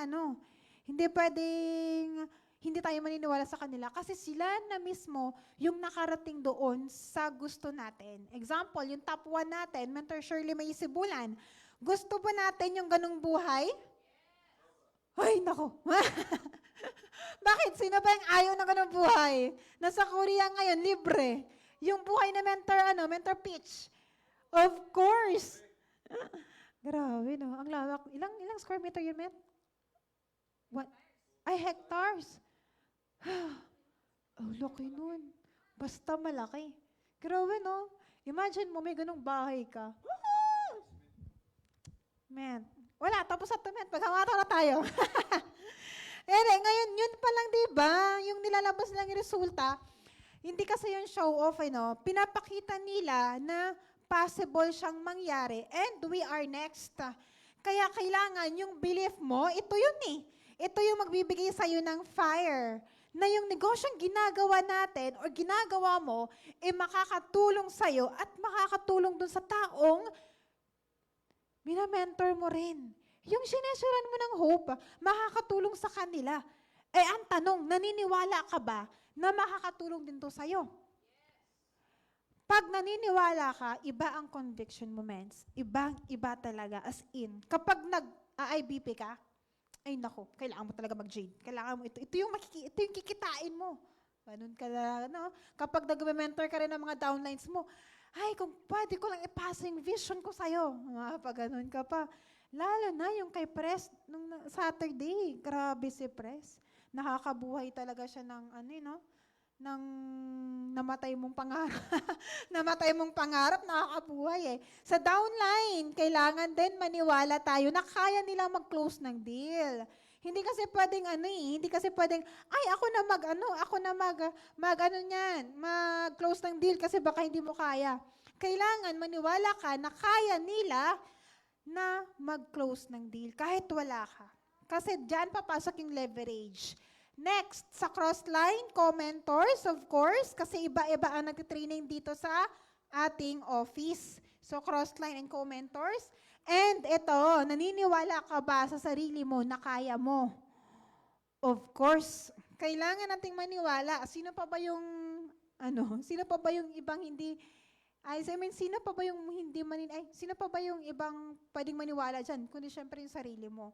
hindi tayo maniniwala sa kanila kasi sila na mismo yung nakarating doon sa gusto natin. Example, yung top 1 natin, Mentor Shirley May Sibulan. Gusto ba natin yung ganung buhay? Ay, nako. Bakit? Sino ba yung ayaw ng ganung buhay? Nasa Korea ngayon, libre. Yung buhay na Mentor Peach. Of course. Grabe, no? Ang lawak. Ilang square meter yun, Met? What? Ay, hectares. Oh, laki nun. Basta malaki. Grabe, no? Imagine mo, may ganung bahay ka. Man. Wala, tapos na to, Met. Paghamata na tayo. Ngayon, yun pa lang, diba? Yung nilalabas lang yung resulta, hindi kasi yung show off, pinapakita nila na possible siyang mangyari and we are next. Kaya kailangan yung belief mo, ito yun eh. Ito yung magbibigay sa'yo ng fire na yung negosyong ginagawa natin or ginagawa mo, makakatulong sa'yo at makakatulong dun sa taong minamentor mo rin. Yung sinesuran mo ng hope, makakatulong sa kanila. Ang tanong, naniniwala ka ba na makakatulong din to sa'yo? Pag naniniwala ka, iba ang conviction moments. Iba talaga, as in. Kapag nag-IBP ka, ay nako, kailangan mo talaga mag-Jade. Kailangan mo ito yung kikitain mo. Ganun ka na, no? Kapag nag-mentor ka rin ng mga downlines mo, ay, kung pwede ko lang ipasa yung vision ko sa'yo. Pag ganun ka pa. Lalo na yung kay Pres, nung Saturday, grabe si Pres. Nakakabuhay talaga siya ng ng namatay mong pangarap. Namatay mong pangarap, nakakabuhay eh. Sa downline, kailangan din maniwala tayo na kaya nilang mag-close ng deal. Hindi kasi pwedeng hindi kasi pwedeng, ay ako na mag-close ng deal kasi baka hindi mo kaya. Kailangan maniwala ka na kaya nila na mag-close ng deal kahit wala ka. Kasi diyan papasok yung leverage. Next, sa crossline, commentors, of course, kasi iba-iba ang nag-training dito sa ating office. So, crossline and co-mentors. And ito, naniniwala ka ba sa sarili mo na kaya mo? Of course, kailangan nating maniwala. Sino pa ba yung, sino pa ba yung ibang hindi, sino pa ba yung sino pa ba yung ibang pwedeng maniwala dyan? Kundi syempre yung sarili mo.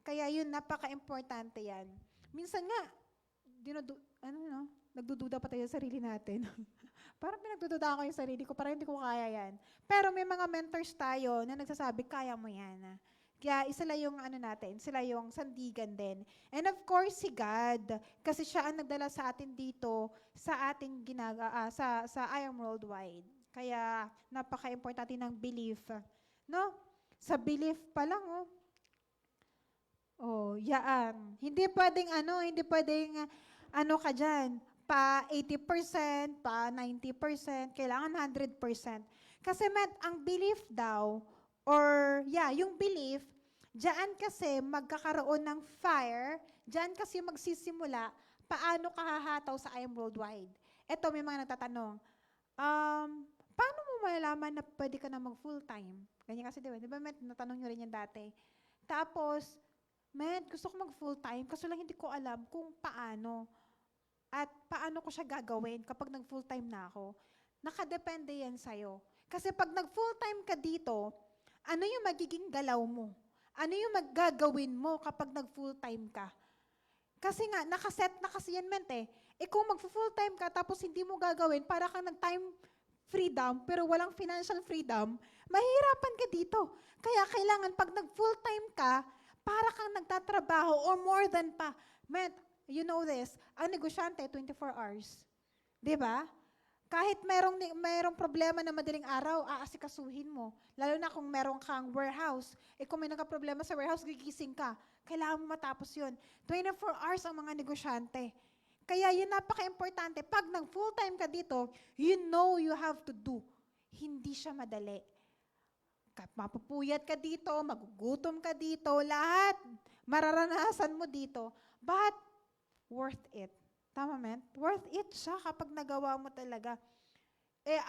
Kaya yun, napaka-importante yan. Minsan nga, nagdududa pa tayo sa sarili natin. Parang pinagdududa ako yung sarili ko, parang hindi ko kaya yan. Pero may mga mentors tayo na nagsasabi, kaya mo yan. Kaya sila yung sila yung sandigan din. And of course, si God, kasi siya ang nagdala sa atin dito, sa ating sa I Am Worldwide. Kaya napaka-importante ng belief. No? Sa belief pa lang, yaan. Hindi pwedeng ka dyan, pa 80%, pa 90%, kailangan 100%. Kasi ang belief daw, yung belief, diyan kasi magkakaroon ng fire, diyan kasi magsisimula, paano ka hahataw sa I Am Worldwide. Ito, may mga nagtatanong, paano mo malalaman na pwede ka na mag-full-time? Ganyan kasi, di ba, natanong nyo rin yan dati. Tapos, gusto ko mag-full-time, kaso lang hindi ko alam kung paano. At paano ko siya gagawin kapag nag-full-time na ako. Nakadepende yan sa'yo. Kasi pag nag-full-time ka dito, ano yung magiging galaw mo? Ano yung maggagawin mo kapag nag-full-time ka? Kasi nga, nakaset na kasi yan, kung mag-full-time ka tapos hindi mo gagawin, para kang nag-time freedom, pero walang financial freedom, mahirapan ka dito. Kaya kailangan pag nag-full-time ka, para kang nagtatrabaho or more than pa. You know this, ang negosyante, 24 hours. Diba? Kahit mayroong problema na madaling araw, aasikasuhin mo. Lalo na kung meron kang warehouse. Kung may nagka-problema sa warehouse, gigising ka. Kailangan mo matapos yun. 24 hours ang mga negosyante. Kaya yun napaka-importante. Pag nag-full-time ka dito, you know you have to do. Hindi siya madali. Mapupuyat ka dito, magugutom ka dito, lahat mararanasan mo dito. But, worth it. Tama, worth it siya kapag nagawa mo talaga.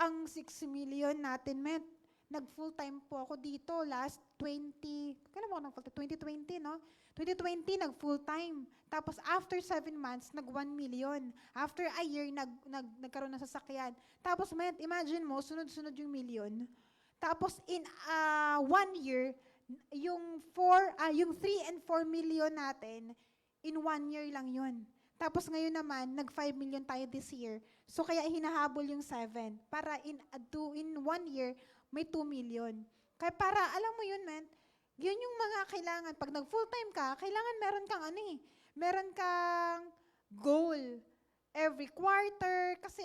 Ang 6 million natin, nag-full-time po ako dito last 2020, no? 2020, nag-full-time. Tapos after 7 months, nag-1 million. After a year, nagkaroon ng sasakyan. Tapos, imagine mo, sunod-sunod yung million. Tapos in 1 year, yung 3 and 4 million natin, in 1 year lang yun. Tapos ngayon naman, nag-5 million tayo this year. So kaya hinahabol yung 7. Para in 1 year, may 2 million. Kaya para, alam mo yun, yun yung mga kailangan. Pag nag-full-time ka, kailangan meron kang meron kang goal. Every quarter, kasi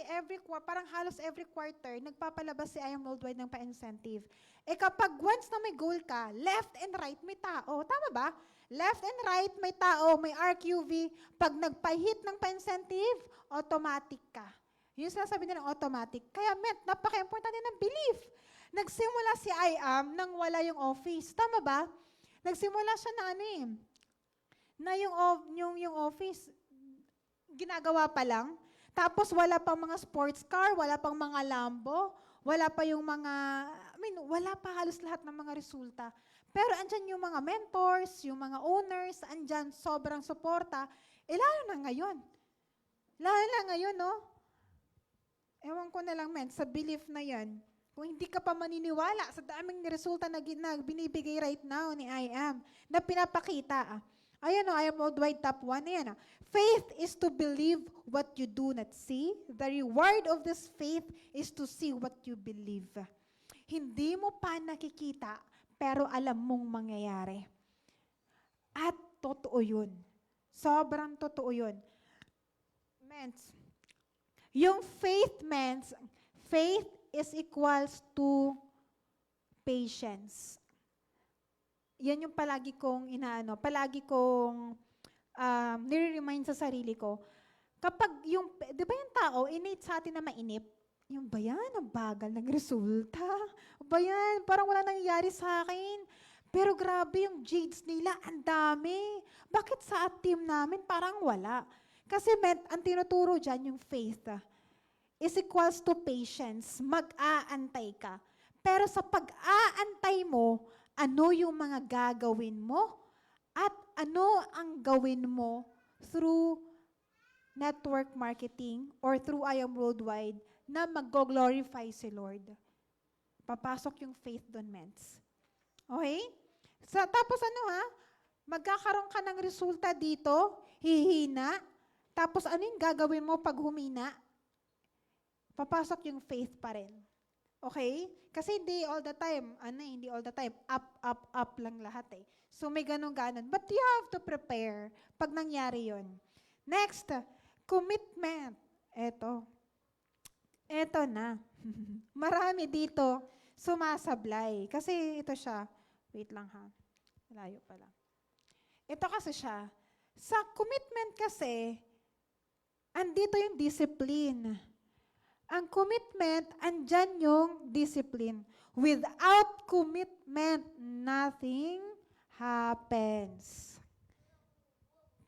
parang halos every quarter, nagpapalabas si I Am Worldwide ng pa-incentive. Kapag once na may goal ka, left and right may tao. Tama ba? Left and right may tao, may RQV. Pag nagpa-hit ng pa-incentive, automatic ka. Yun sinasabi nilang automatic. Kaya napaka-importante ng belief. Nagsimula si I Am nang wala yung office. Tama ba? Nagsimula siya na yung office, ginagawa pa lang. Tapos wala pang mga sports car, wala pang mga Lambo, wala pa yung mga, wala pa halos lahat ng mga resulta. Pero andyan yung mga mentors, yung mga owners, andyan sobrang suporta. Lalo na ngayon. No? Ewan ko na lang, sa belief na yan. Kung hindi ka pa maniniwala sa daming resulta na binibigay right now ni I Am, na pinapakita, ayan I Am Worldwide Top 1. Ayan. Faith is to believe what you do not see. The reward of this faith is to see what you believe. Hindi mo pa nakikita, pero alam mong mangyayari. At totoo yun. Sobrang totoo yun. Yung faith is equals to patience. Yan yung palagi kong nire-remind sa sarili ko. Kapag di ba yung tao, innate sa atin na mainip, yung ba yan, ang bagal ng resulta? Ba yan, parang wala nangyayari sa akin. Pero grabe yung jades nila, ang dami. Bakit sa team namin parang wala? Kasi ang tinuturo dyan, yung faith, is equals to patience. Mag-aantay ka. Pero sa pag-aantay mo, ano yung mga gagawin mo at ano ang gawin mo through network marketing or through I Am Worldwide na mag-glorify si Lord. Papasok yung faith doon, Mens. Okay? Tapos magkakaroon ka ng resulta dito, hihina, tapos ano yung gagawin mo pag humina? Papasok yung faith pa rin. Okay? Kasi hindi all the time, hindi all the time, up lang lahat eh. So may ganun-ganon. But you have to prepare pag nangyari yon. Next, commitment. Eto na. Marami dito sumasablay. Kasi ito siya. Wait lang ha. Malayo pala. Ito kasi siya. Sa commitment kasi, andito yung discipline. Ang commitment, andyan yung discipline. Without commitment, nothing happens.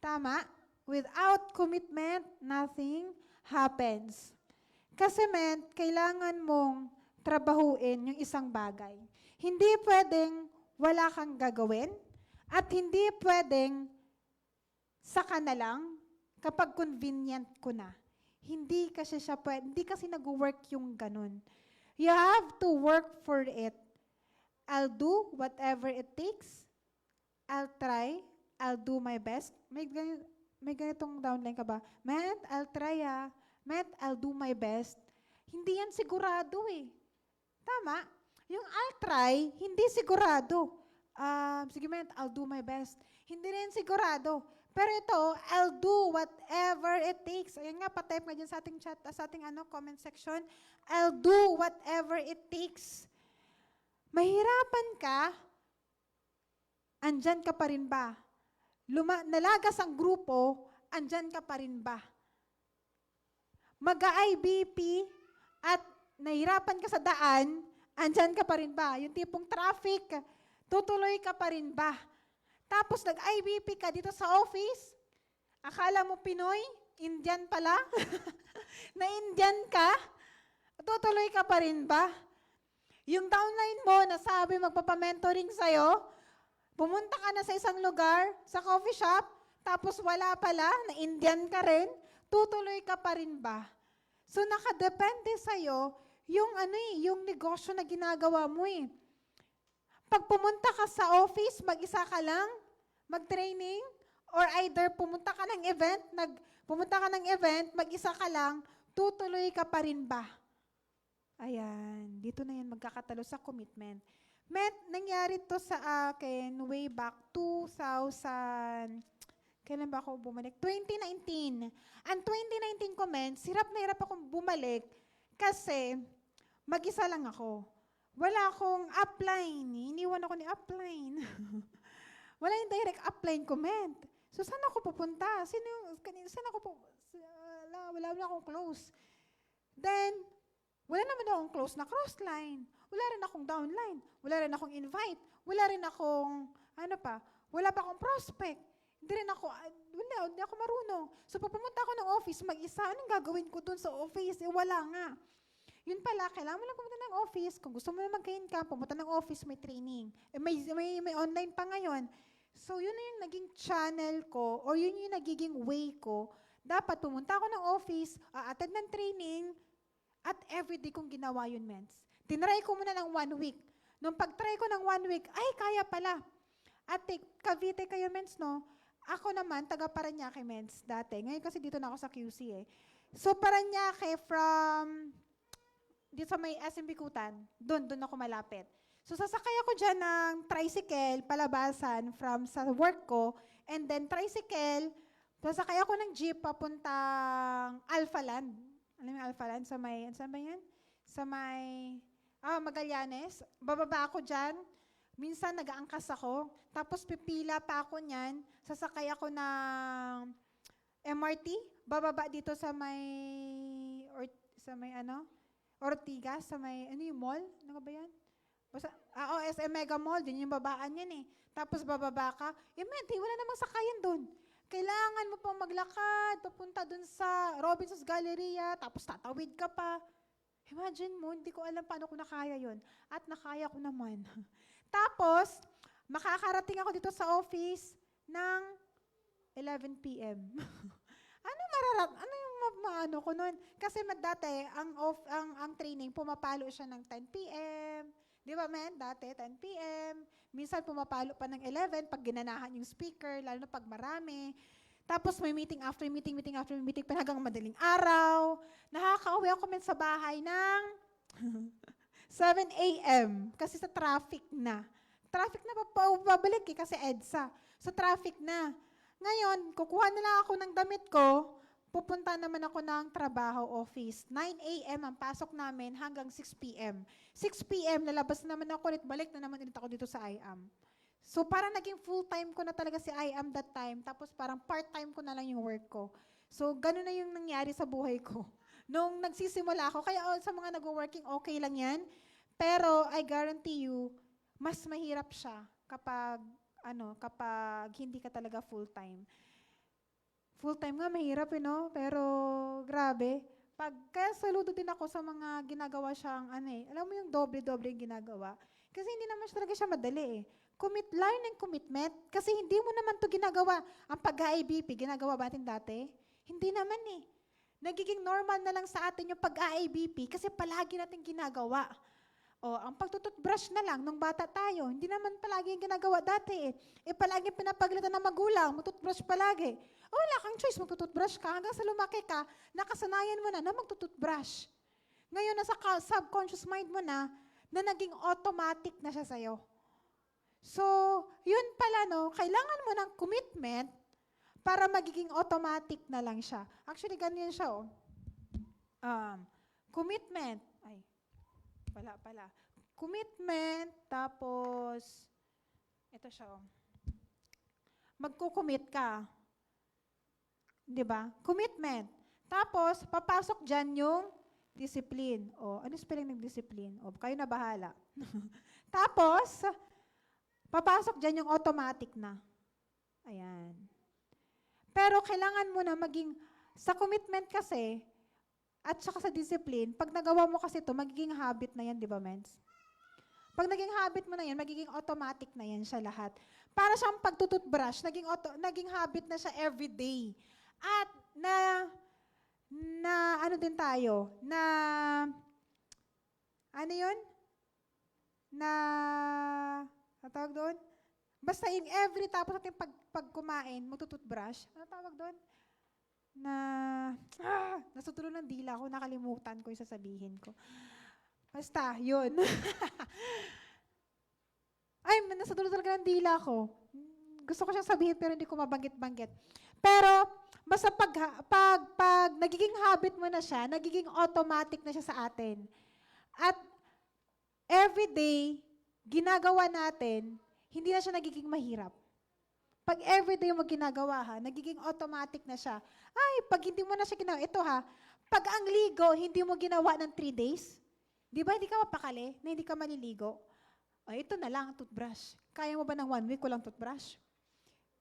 Tama? Without commitment, nothing happens. Kasi kailangan mong trabahuin yung isang bagay. Hindi pwedeng wala kang gagawin at hindi pwedeng saka na lang kapag convenient ko na. Hindi kasi nag-work yung ganun. You have to work for it. I'll do whatever it takes. I'll try. I'll do my best. May ganitong downline ka ba? Matt, I'll try Matt, I'll do my best. Hindi yan sigurado eh. Tama? Yung I'll try, hindi sigurado. Sige Matt, I'll do my best. Hindi rin sigurado. Pero ito, I'll do whatever it takes. Ayan nga, pa-type nga dyan sa ating chat, sa ating comment section. I'll do whatever it takes. Mahirapan ka, andyan ka pa rin ba? Nalagas ang grupo, andyan ka pa rin ba? Mag-IBP at nahirapan ka sa daan, andyan ka pa rin ba? Yung tipong traffic, tutuloy ka pa rin ba? Tapos nag-IBP ka dito sa office, akala mo Pinoy, Indian pala, na Indian ka, tutuloy ka pa rin ba? Yung downline mo na sabi magpapamentoring sa'yo, pumunta ka na sa isang lugar, sa coffee shop, tapos wala pala, na Indian ka rin, tutuloy ka pa rin ba? So nakadepende sa'yo yung negosyo na ginagawa mo eh. Pag pumunta ka sa office, mag-isa ka lang, mag-training, or either pumunta ka ng event, mag-isa ka lang, tutuloy ka pa rin ba? Ayan, dito na yan magkakatalo sa commitment. Nangyari to sa akin way back 2000, kailan ba ako bumalik? 2019. Ang 2019 ko, hirap na hirap akong bumalik kasi mag-isa lang ako. Wala akong upline. Iniwan ako ni upline. Wala yung direct upline comment. So, saan ako pupunta? Saan ako wala akong close. Then, wala naman akong close na crossline. Wala rin akong downline. Wala rin akong invite. Wala rin akong, wala pa akong prospect. Hindi ako marunong. So, pag pumunta ako ng office, mag-isa, anong gagawin ko dun sa office? Wala nga. Yun pala, kailangan mo lang pumunta ng office. Kung gusto mo na mag-income, pumunta ng office, may training. May online pa ngayon. So, yun na yung naging channel ko or yun yung nagiging way ko. Dapat pumunta ako ng office, attend ng training, at everyday kong ginawa yun, Mens. Tinry ko muna ng 1 week. Nung pag-try ko ng 1 week, ay, kaya pala. At Cavite kayo, Mens, no? Ako naman, taga Parañaque, Mens, dati. Ngayon kasi dito na ako sa QC eh. So, Parañaque from dito sa may SM Bikutan, doon ako malapit. So, sasakay ako dyan ng tricycle, palabasan from sa work ko, and then tricycle, sasakay ako ng jeep papuntang Alphaland. Alam mo yung Alphaland? Sa may, saan ba yan? Sa may, Magallanes. Bababa ako dyan. Minsan nag-aangkas ako. Tapos pipila pa ako niyan. Sasakay ako ng MRT. Bababa dito sa may, Ortigas, sa may, yung mall? Ano ba yan? Basta, SM Mega Mall, din yung babaan yan eh. Tapos bababa ka, wala namang sakayan doon. Kailangan mo pang maglakad, papunta doon sa Robinson's Galleria, tapos tatawid ka pa. Imagine mo, hindi ko alam paano ko nakaya yon. At nakaya ko naman. Tapos, makakarating ako dito sa office ng 11 p.m. Ano yung maano ko nun? Kasi dati, ang training, pumapalo siya ng 10 p.m. Di ba, men? Dati, 10 p.m. Minsan pumapalo pa ng 11 pag ginanahan yung speaker, lalo na pag marami. Tapos may meeting after meeting, hanggang madaling araw. Nakaka-uwi ako sa bahay ng 7 a.m. kasi sa traffic na. Traffic na babalik kasi EDSA. Sa traffic na. Ngayon, kukuha na lang ako ng damit ko, pupunta naman ako ng trabaho office. 9 a.m. ang pasok namin hanggang 6 p.m. 6 p.m. lalabas naman ako ulit, balik na naman ulit ako dito sa IAM. So parang naging full-time ko na talaga si IAM that time, tapos parang part-time ko na lang yung work ko. So ganun na yung nangyari sa buhay ko. Nung nagsisimula ako, kaya sa mga nag-working, okay lang yan. Pero I guarantee you, mas mahirap siya kapag hindi ka talaga full-time. Full-time nga, mahirap, pero grabe. Kaya saludo din ako sa mga ginagawa siyang, alam mo yung doble-doble yung ginagawa. Kasi hindi naman talaga siya madali Learn and commitment. Kasi hindi mo naman to ginagawa. Ang pag-IBP, ginagawa ba natin dati? Hindi naman Nagiging normal na lang sa atin yung pag-IBP kasi palagi natin ginagawa. Ang pagtututbrush na lang nung bata tayo, hindi naman palagi yung ginagawa dati palagi pinapagalitan ng magulang, magtutbrush palagi. Wala kang choice, magtututbrush ka. Hanggang sa lumaki ka, nakasanayan mo na magtututbrush. Ngayon, nasa subconscious mind mo na naging automatic na siya sa'yo. So, yun pala, kailangan mo ng commitment para magiging automatic na lang siya. Actually, ganyan siya, commitment. Pala. Commitment, tapos, ito siya, magko-commit ka. Diba? Commitment. Tapos, papasok dyan yung discipline. Ano spelling ng discipline? Kayo na bahala. Tapos, papasok dyan yung automatic na. Ayan. Pero kailangan mo na sa commitment kasi, at saka sa discipline, pag nagawa mo kasi ito, magiging habit na yan, di ba, mens? Pag naging habit mo na yan, magiging automatic na yan siya lahat. Para siyang pagtututbrush, naging habit na siya everyday. At tawag doon? Basta in every tapos natin pag kumain, magtututbrush. Ano tawag doon? Nasutulo ng dila ko, nakalimutan ko yung sasabihin ko. Basta, yun. Nasutulo talaga ng dila ko. Gusto ko siyang sabihin pero hindi ko mabanggit-banggit. Pero, basta pag nagiging habit mo na siya, nagiging automatic na siya sa atin. At everyday, ginagawa natin, hindi na siya nagiging mahirap. Pag everyday mo ginagawa, nagiging automatic na siya. Pag hindi mo na siya ginawa, pag ang ligo, hindi mo ginawa ng 3 days, di ba hindi ka mapakali na hindi ka maliligo? Ito na lang, toothbrush. Kaya mo ba ng 1 week walang toothbrush?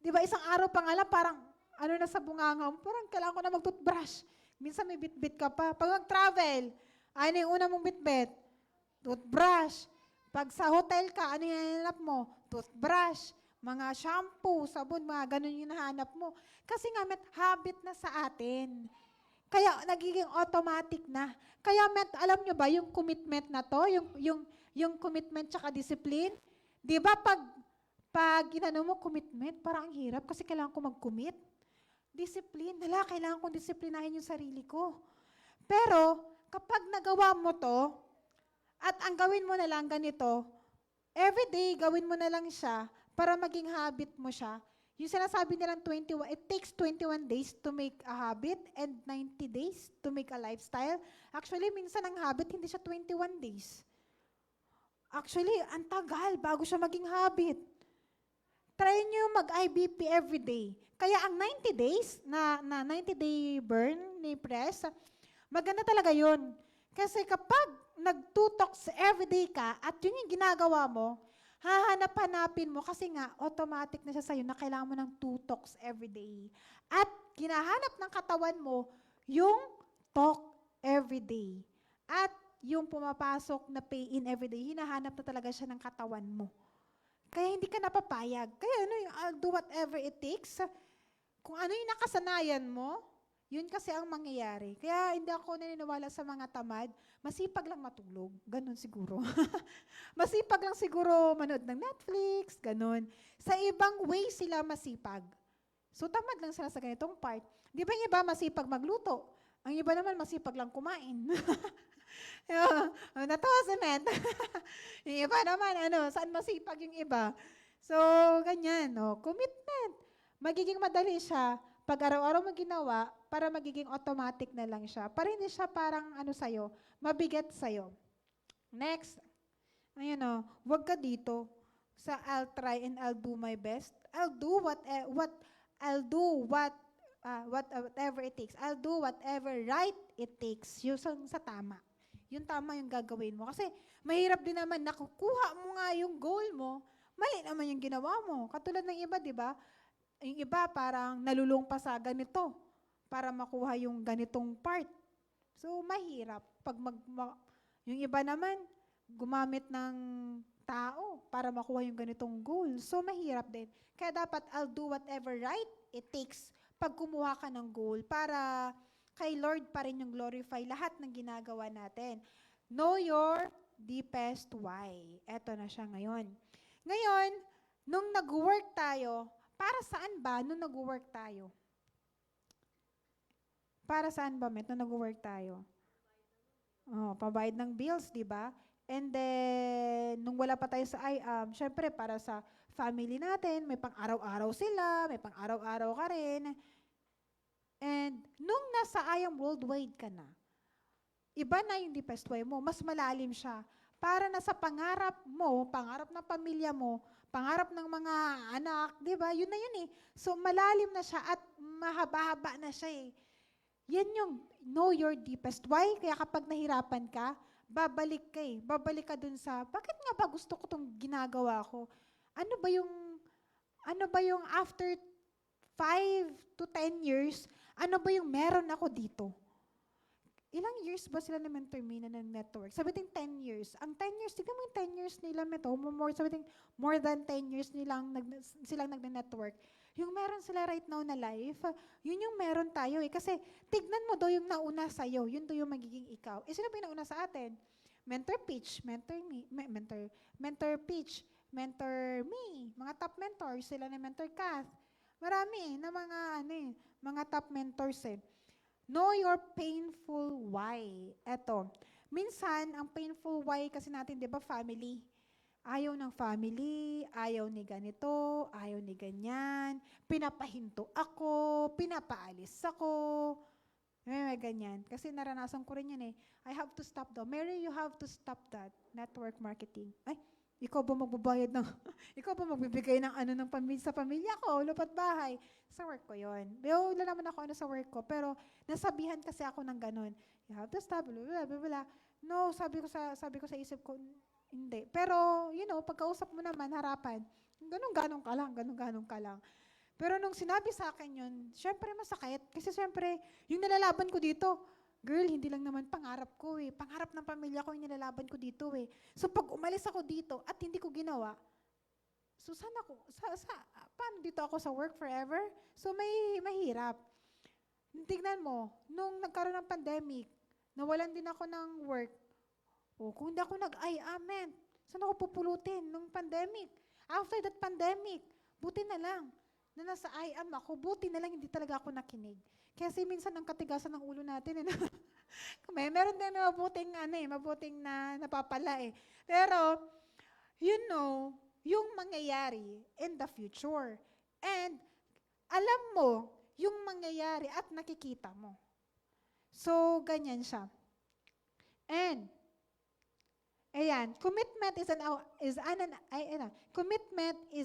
Di ba isang araw pa nga lang, parang na sa bunganga mo, parang kailangan ko na mag-toothbrush. Minsan may bit-bit ka pa. Pag mag-travel, ano yung una mong bit-bit? Toothbrush. Pag sa hotel ka, ano yung hinahanap mo? Toothbrush. Mga shampoo, sabon, mga ganun yung hinahanap mo. Kasi nga, habit na sa atin. Kaya nagiging automatic na. Kaya alam nyo ba, yung commitment na to, yung commitment tsaka discipline, di ba pag mo commitment, parang ang hirap kasi kailangan ko mag-commit. Discipline, kailangan kong disiplinahin yung sarili ko. Pero, kapag nagawa mo to, at ang gawin mo na lang ganito, everyday gawin mo na lang siya para maging habit mo siya. Yung sinasabi nilang it takes 21 days to make a habit and 90 days to make a lifestyle. Actually, minsan ang habit, hindi siya 21 days. Actually, ang tagal bago siya maging habit. Try nyo mag-IBP everyday. Kaya ang 90 days, na 90-day burn ni Press, maganda talaga yun. Kasi kapag nag-2 everyday ka at yun yung ginagawa mo, hahanap-hanapin mo kasi nga automatic na siya sa'yo na kailangan mo ng 2 talks everyday. At ginahanap ng katawan mo yung talk everyday. At yung pumapasok na pay-in everyday, hinahanap na talaga siya ng katawan mo. Kaya hindi ka napapayag. Kaya ano yung I'll do whatever it takes. Kung ano yung nakasanayan mo, yun kasi ang mangyayari. Kaya hindi ako naniniwala sa mga tamad. Masipag lang matulog. Ganun siguro. Masipag lang siguro manood ng Netflix. Ganun. Sa ibang way sila masipag. So tamad lang sila sa ganitong part. Di ba yung iba masipag magluto? Ang iba naman masipag lang kumain. Natawa si Met. Yung iba naman, saan masipag yung iba? So, ganyan. Commitment. Magiging madali siya pag araw-araw mo ginawa, para magiging automatic na lang siya. Para hindi siya parang sa'yo, mabigat sa'yo. Next, ayun wag ka dito sa I'll try and I'll do my best. I'll do whatever it takes. I'll do whatever right it takes. Yung sa tama. Yung tama yung gagawin mo. Kasi mahirap din naman nakukuha mo nga yung goal mo, mali naman yung ginawa mo. Katulad ng iba, di ba? Yung iba parang nalulung pa sa ganito para makuha yung ganitong part. So, mahirap. Yung iba naman, gumamit ng tao para makuha yung ganitong goal. So, mahirap din. Kaya dapat I'll do whatever right it takes pag kumuha ka ng goal para kay Lord pa rin yung glorify lahat ng ginagawa natin. Know your deepest why. Eto na siya ngayon. Ngayon, nung nag-work tayo, para saan ba nung nag-work tayo? Para saan ba, Met, nung nag-work tayo? Pabayad ng bills, di ba? And then, nung wala pa tayo sa IAM, syempre para sa family natin, may pang-araw-araw sila, may pang-araw-araw ka rin. And nung nasa IAM Worldwide ka na, iba na yung deepest why mo, mas malalim siya. Para na sa pangarap mo, pangarap ng pamilya mo, pangarap ng mga anak, di ba? Yun na yun eh. So, malalim na siya at mahaba-haba na siya eh. Yan yung know your deepest why. Kaya kapag nahirapan ka, babalik ka eh. Babalik ka dun sa, bakit nga ba gusto ko itong ginagawa ko? Ano ba yung after 5 to 10 years, ano ba yung meron ako dito? Ilang years ba sila na mentor me na network? Sabi ting 10 years. Ang 10 years, tignan mo yung 10 years nila sabi ting more than 10 years silang nagne-network. Yung meron sila right now na life, yun yung meron tayo eh. Kasi tignan mo daw yung nauna sa'yo, yun daw yung magiging ikaw. Eh sino ba yung nauna sa atin? Mentor Peach, mentor Peach, mentor me, mga top mentors, sila na mentor Kath. Marami na mga top mentors eh. Know your painful why. Eto, minsan, ang painful why kasi natin, di ba, family. Ayaw ng family, ayaw ni ganito, ayaw ni ganyan, pinapahinto ako, pinapaalis ako. May ganyan. Kasi naranasan ko rin yan eh. I have to stop though. Mary, you have to stop that. Network marketing. Ay, ikaw ba magbabayad ng, ikaw ba magbibigay ng sa pamilya ko, lupat bahay? Sa work ko yun. Wala naman ako sa work ko, pero nasabihan kasi ako ng ganun. You have to stop, blah, blah, blah. No, sabi ko sa isip ko, hindi. Pero, pagkausap mo naman, harapan, ganun ka lang. Pero nung sinabi sa akin yun, syempre masakit. Kasi syempre, yung nalalaban ko dito, girl, hindi lang naman pangarap ko eh. Pangarap ng pamilya ko yung nilalaban ko dito eh. So pag umalis ako dito at hindi ko ginawa, so paano dito ako sa work forever? So mahirap. Tignan mo, nung nagkaroon ng pandemic, nawalan din ako ng work. Kung hindi ako amen, saan ako pupulutin nung pandemic? After that pandemic, buti na lang na nasa IAM ako, buti na lang hindi talaga ako nakinig. Kasi minsan ang katigasan ng ulo natin, meron din na mabuting na napapala eh. Pero, yung mangyayari in the future. And, alam mo, yung mangyayari at nakikita mo. So, ganyan siya. And, ayan, commitment is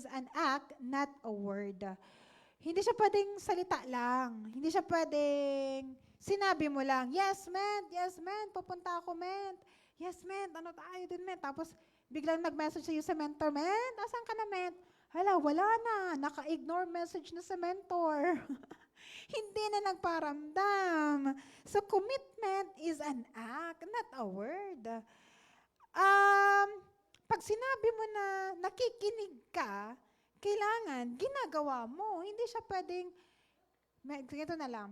an act, not a word. Hindi siya pwedeng salita lang. Hindi siya pwedeng sinabi mo lang, yes, man, pupunta ako, man. Yes, man, tayo din, man. Tapos, biglang nag-message sa'yo sa mentor, man, asan ka na, man? Hala, wala na. Naka-ignore message na sa mentor. Hindi na nagparamdam. So, commitment is an act, not a word. Pag sinabi mo na nakikinig ka, kailangan ginagawa mo. Hindi siya pwedeng, ganito na lang.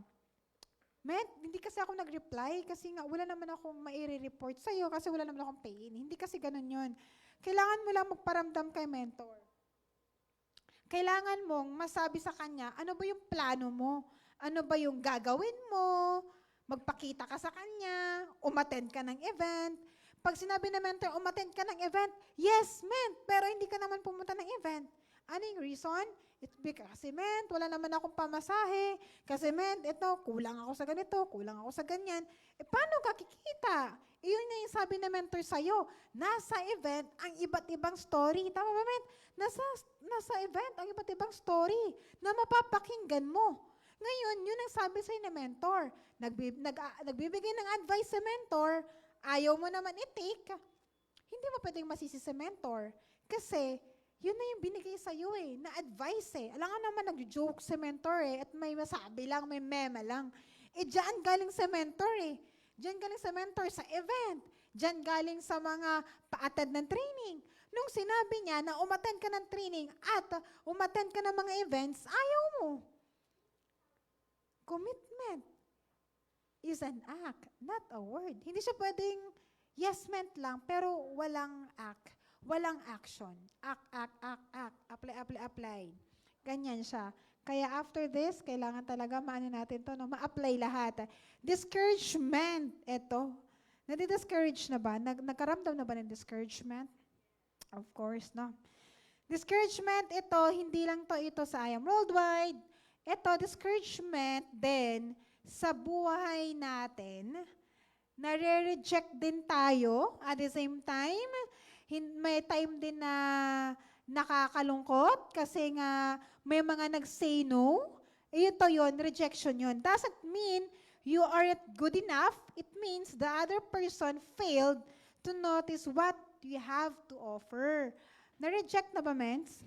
Hindi kasi ako nag-reply kasi nga wala naman akong maire-report sa'yo kasi wala naman akong pay-in. Hindi kasi ganun yun. Kailangan mo lang magparamdam kay mentor. Kailangan mong masabi sa kanya, ano ba yung plano mo? Ano ba yung gagawin mo? Magpakita ka sa kanya, umattend ka ng event. Pag sinabi na mentor, umattend ka ng event, yes, pero hindi ka naman pumunta ng event. Ano yung reason? It's because, kasi wala naman akong pamasahe. Kasi ito, kulang ako sa ganito, kulang ako sa ganyan. Paano ka kikita? Iyon na yung sabi na mentor sa'yo. Nasa event, ang iba't ibang story. Tama ba, Nasa event, ang iba't ibang story na mapapakinggan mo. Ngayon, yun ang sabi sa'yo na mentor. Nagbibigay ng advice sa mentor, ayaw mo naman i-take. Hindi mo pwedeng masisi sa mentor. Kasi, yun na yung binigay sa'yo na advice Alam nga naman, nag-joke si mentor at may masabi lang, may mema lang. Diyan galing sa mentor Diyan galing sa mentor sa event. Diyan galing sa mga pa-attend ng training. Nung sinabi niya na umattend ka ng training at umattend ka ng mga events, ayaw mo. Commitment is an act, not a word. Hindi siya pwedeng yes meant lang, pero walang act. Walang action. Act. Apply. Ganyan siya. Kaya after this, kailangan talaga natin to, ma-apply lahat. Discouragement, eto. Nadi-discourage na ba? Nagkaramdam na ba ng discouragement? Of course, no? Discouragement, ito, hindi lang ito sa I Am Worldwide. Ito, discouragement din sa buhay natin. Nare-reject din tayo at the same time. May time din na nakakalungkot kasi nga may mga nag-say no. Ito yun, rejection yun. Doesn't mean you aren't good enough. It means the other person failed to notice what you have to offer. Na-reject na ba, Mens?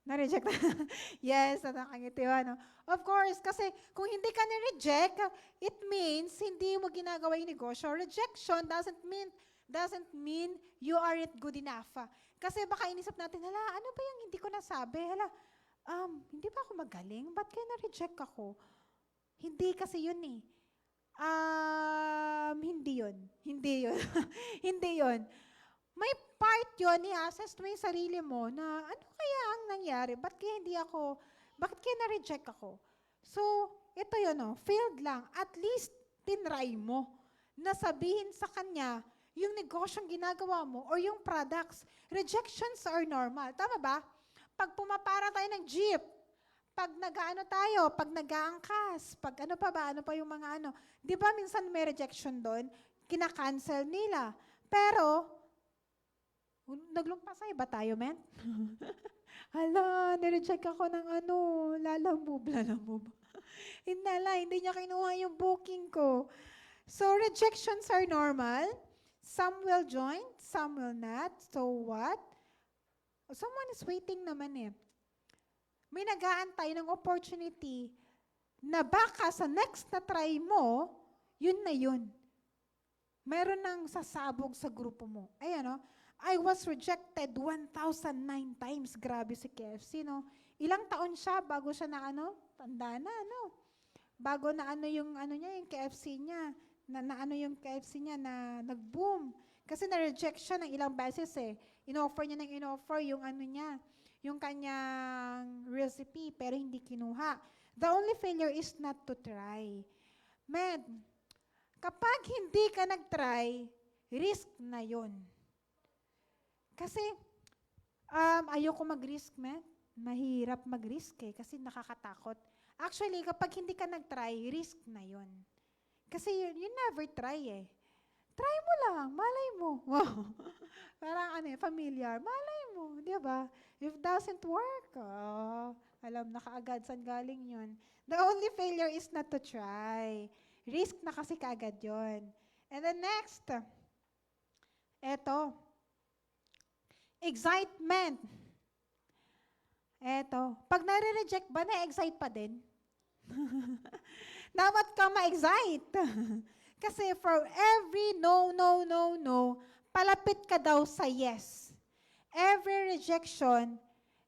Na-reject na? Yes, nakakangiti yun. Of course, kasi kung hindi ka na-reject, it means hindi mo ginagawa yung negosyo. Rejection doesn't mean you aren't good enough. Kasi baka inisip natin, ano ba yung hindi ko nasabi? Hindi ba ako magaling? Ba't kaya na-reject ako? Hindi kasi yun Hindi yun. Hindi yun. May part yun, i-assess mo yung sarili mo na ano kaya ang nangyari? Bakit kaya na-reject ako? So, ito yun, failed lang. At least, tinry mo na sabihin sa kanya yung negosyong ginagawa mo or yung products. Rejections are normal. Tama ba? Pag pumapara tayo ng jeep, pag pag nag-aangkas, pag ano pa yung mga Di ba minsan may rejection doon? Kina-cancel nila. Pero, naglumpasay ba tayo, men? Nireject ako ng lalamove. Hindi niya kinuha yung booking ko. So, rejections are normal. Some will join, some will not. So what? Someone is waiting naman May nag-aantay ng opportunity na baka sa next na try mo, yun na yun. Meron nang sasabog sa grupo mo. Ayan, I was rejected 1,009 times. Grabe si KFC, no? Ilang taon siya bago siya na tanda na, Bago na yung yung KFC niya. Yung KFC niya na nag-boom. Kasi na-reject siya ng ilang beses In-offer niya yung niya, yung kanyang recipe, pero hindi kinuha. The only failure is not to try. Kapag hindi ka nag-try, risk na yun. Kasi, ayoko mag-risk, Mahirap mag-risk kasi nakakatakot. Actually, kapag hindi ka nag-try, risk na yun. Kasi you never try Try mo lang, malay mo. Wow. Parang familiar. Malay mo, di ba? If doesn't work, alam na kaagad saan galing yun. The only failure is not to try. Risk na kasi kaagad yun. And then next, eto, excitement. Eto, pag nare-reject ba, na-excite pa din? Dapat ka ma-excite. Kasi for every no, no, no, no, palapit ka daw sa yes. Every rejection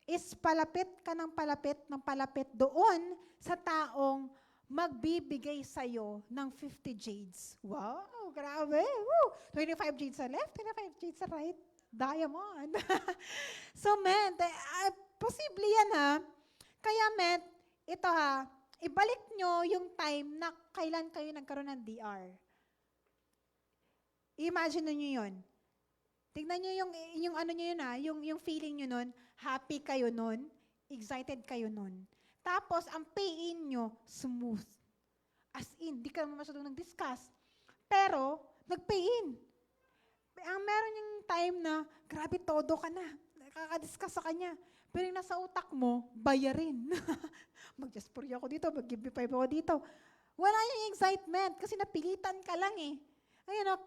is palapit ka ng palapit doon sa taong magbibigay sa'yo ng 50 jades. Wow, grabe. Woo! 25 jades sa left, 25 jades sa right. Diamond. So, men, posible yan ha. Kaya, men, ito ha, ibalik nyo yung time na kailan kayo nagkaroon ng DR. Imagine nyo yun. Tignan nyo yung ano nyo yun ha, yung feeling nyo nun, happy kayo nun, excited kayo nun. Tapos, ang pay-in nyo, smooth. As in, di ka naman masyadong nag-discuss. Pero, nag-pay-in. Ang meron yung time na, grabe, todo ka na. Nakaka-discuss sa kanya. Pero yung nasa utak mo, bayarin. Mag-jaspuri ako dito, mag-give me 5 ako dito. Wala yung excitement kasi napilitan ka lang eh. Ayun,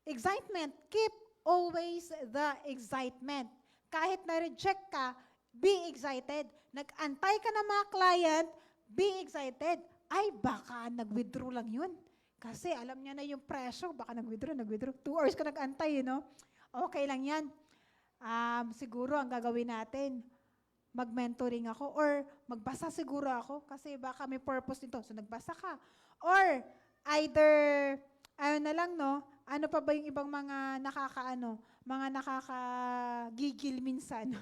excitement. Keep always the excitement. Kahit na-reject ka, be excited. Nag-antay ka ng mga client, be excited. Ay, baka nag-withdraw lang yun. Kasi alam niya na yung presyo, baka nag-withdraw. 2 hours ka nag-antay, Okay lang yan. Siguro ang gagawin natin, mag-mentoring ako or magbasa siguro ako kasi baka may purpose nito. So, nagbasa ka. Or, either, ano pa ba yung ibang mga mga nakakagigil minsan.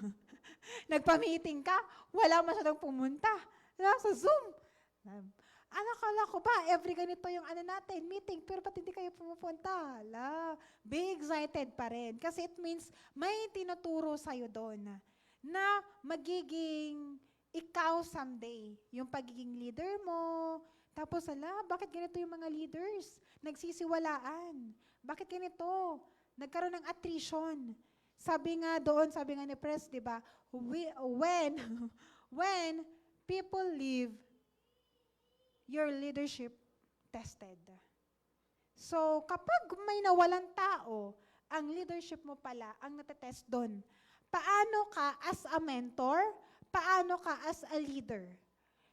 Nagpa-meeting ka, wala masyadong pumunta. Sa Zoom. Akala ko ba, every ganito yung natin, meeting, pero ba't hindi kayo pumupunta? Be excited pa rin. Kasi it means may tinuturo sa'yo doon na magiging ikaw someday. Yung pagiging leader mo. Tapos, bakit ganito yung mga leaders? Nagsisiwalaan. Bakit ganito? Nagkaroon ng attrition. Sabi nga ni Pres, di ba, when people leave, your leadership tested. So, kapag may nawalan tao, ang leadership mo pala ang natetest doon. Paano ka as a mentor? Paano ka as a leader?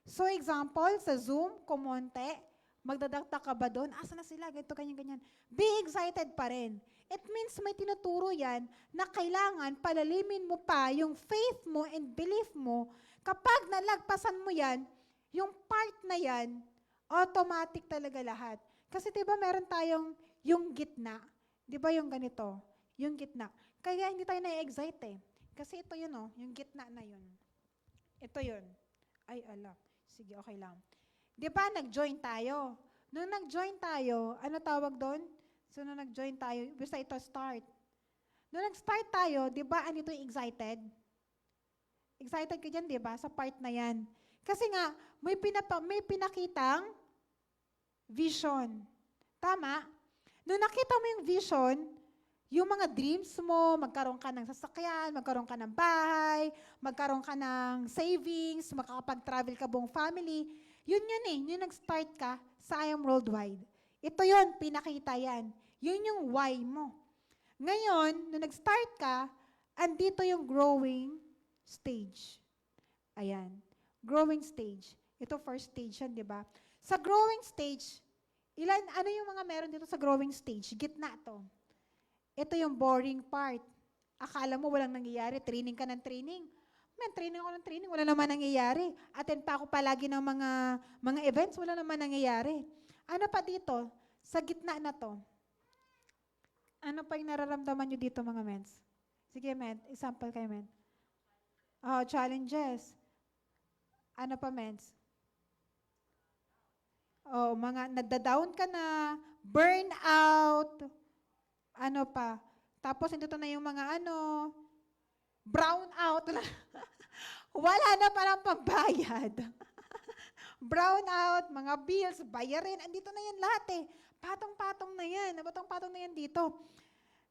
So, example, sa Zoom, kumonte, magdadakta ka ba doon? Asa na sila? Ganito, ganyan. Be excited pa rin. It means may tinuturo yan na kailangan palalimin mo pa yung faith mo and belief mo. Kapag nalagpasan mo yan, yung part na yan, automatic talaga lahat. Kasi diba meron tayong yung gitna. Diba yung ganito? Yung gitna. Kaya hindi tayo na-excite eh. Kasi ito yun yung gitna na yun. Ito yun. Ay, ala. Sige, okay lang. Diba nag-join tayo? Nung nag-join tayo, ano tawag doon? So, nung nag-join tayo, basta ito start. Nung nag-start tayo, diba anito yung excited? Excited ka dyan, diba? Sa part na yan. Kasi nga, may pinakitang vision. Tama? Nung nakita mo yung vision, yung mga dreams mo, magkaroon ka ng sasakyan, magkaroon ka ng bahay, magkaroon ka ng savings, makakapag-travel ka buong family, yun yung nag-start ka sa I Am Worldwide. Ito yun, pinakita yan. Yun yung why mo. Ngayon, nung nag-start ka, andito yung growing stage. Ayan. Growing stage. Ito first stage yan, di ba? Sa growing stage, ano yung mga meron dito sa growing stage? Gitna to. Ito yung boring part. Akala mo walang nangyayari, training ka ng training. Training ako ng training, wala naman nangyayari. Attend pa ako palagi ng mga events, wala naman nangyayari. Ano pa dito? Sa gitna na to. Ano pa yung nararamdaman nyo dito, mga mens? Sige, men. Example kayo, men. Challenges. Ano pa, mens? Mga nadadown ka na, burnout, ano pa. Tapos, dito na yung mga brown out. Wala na palang pambayad. Brown out, mga bills, bayarin, andito na yan lahat eh. Patong-patong na yan. Patong-patong na yan dito.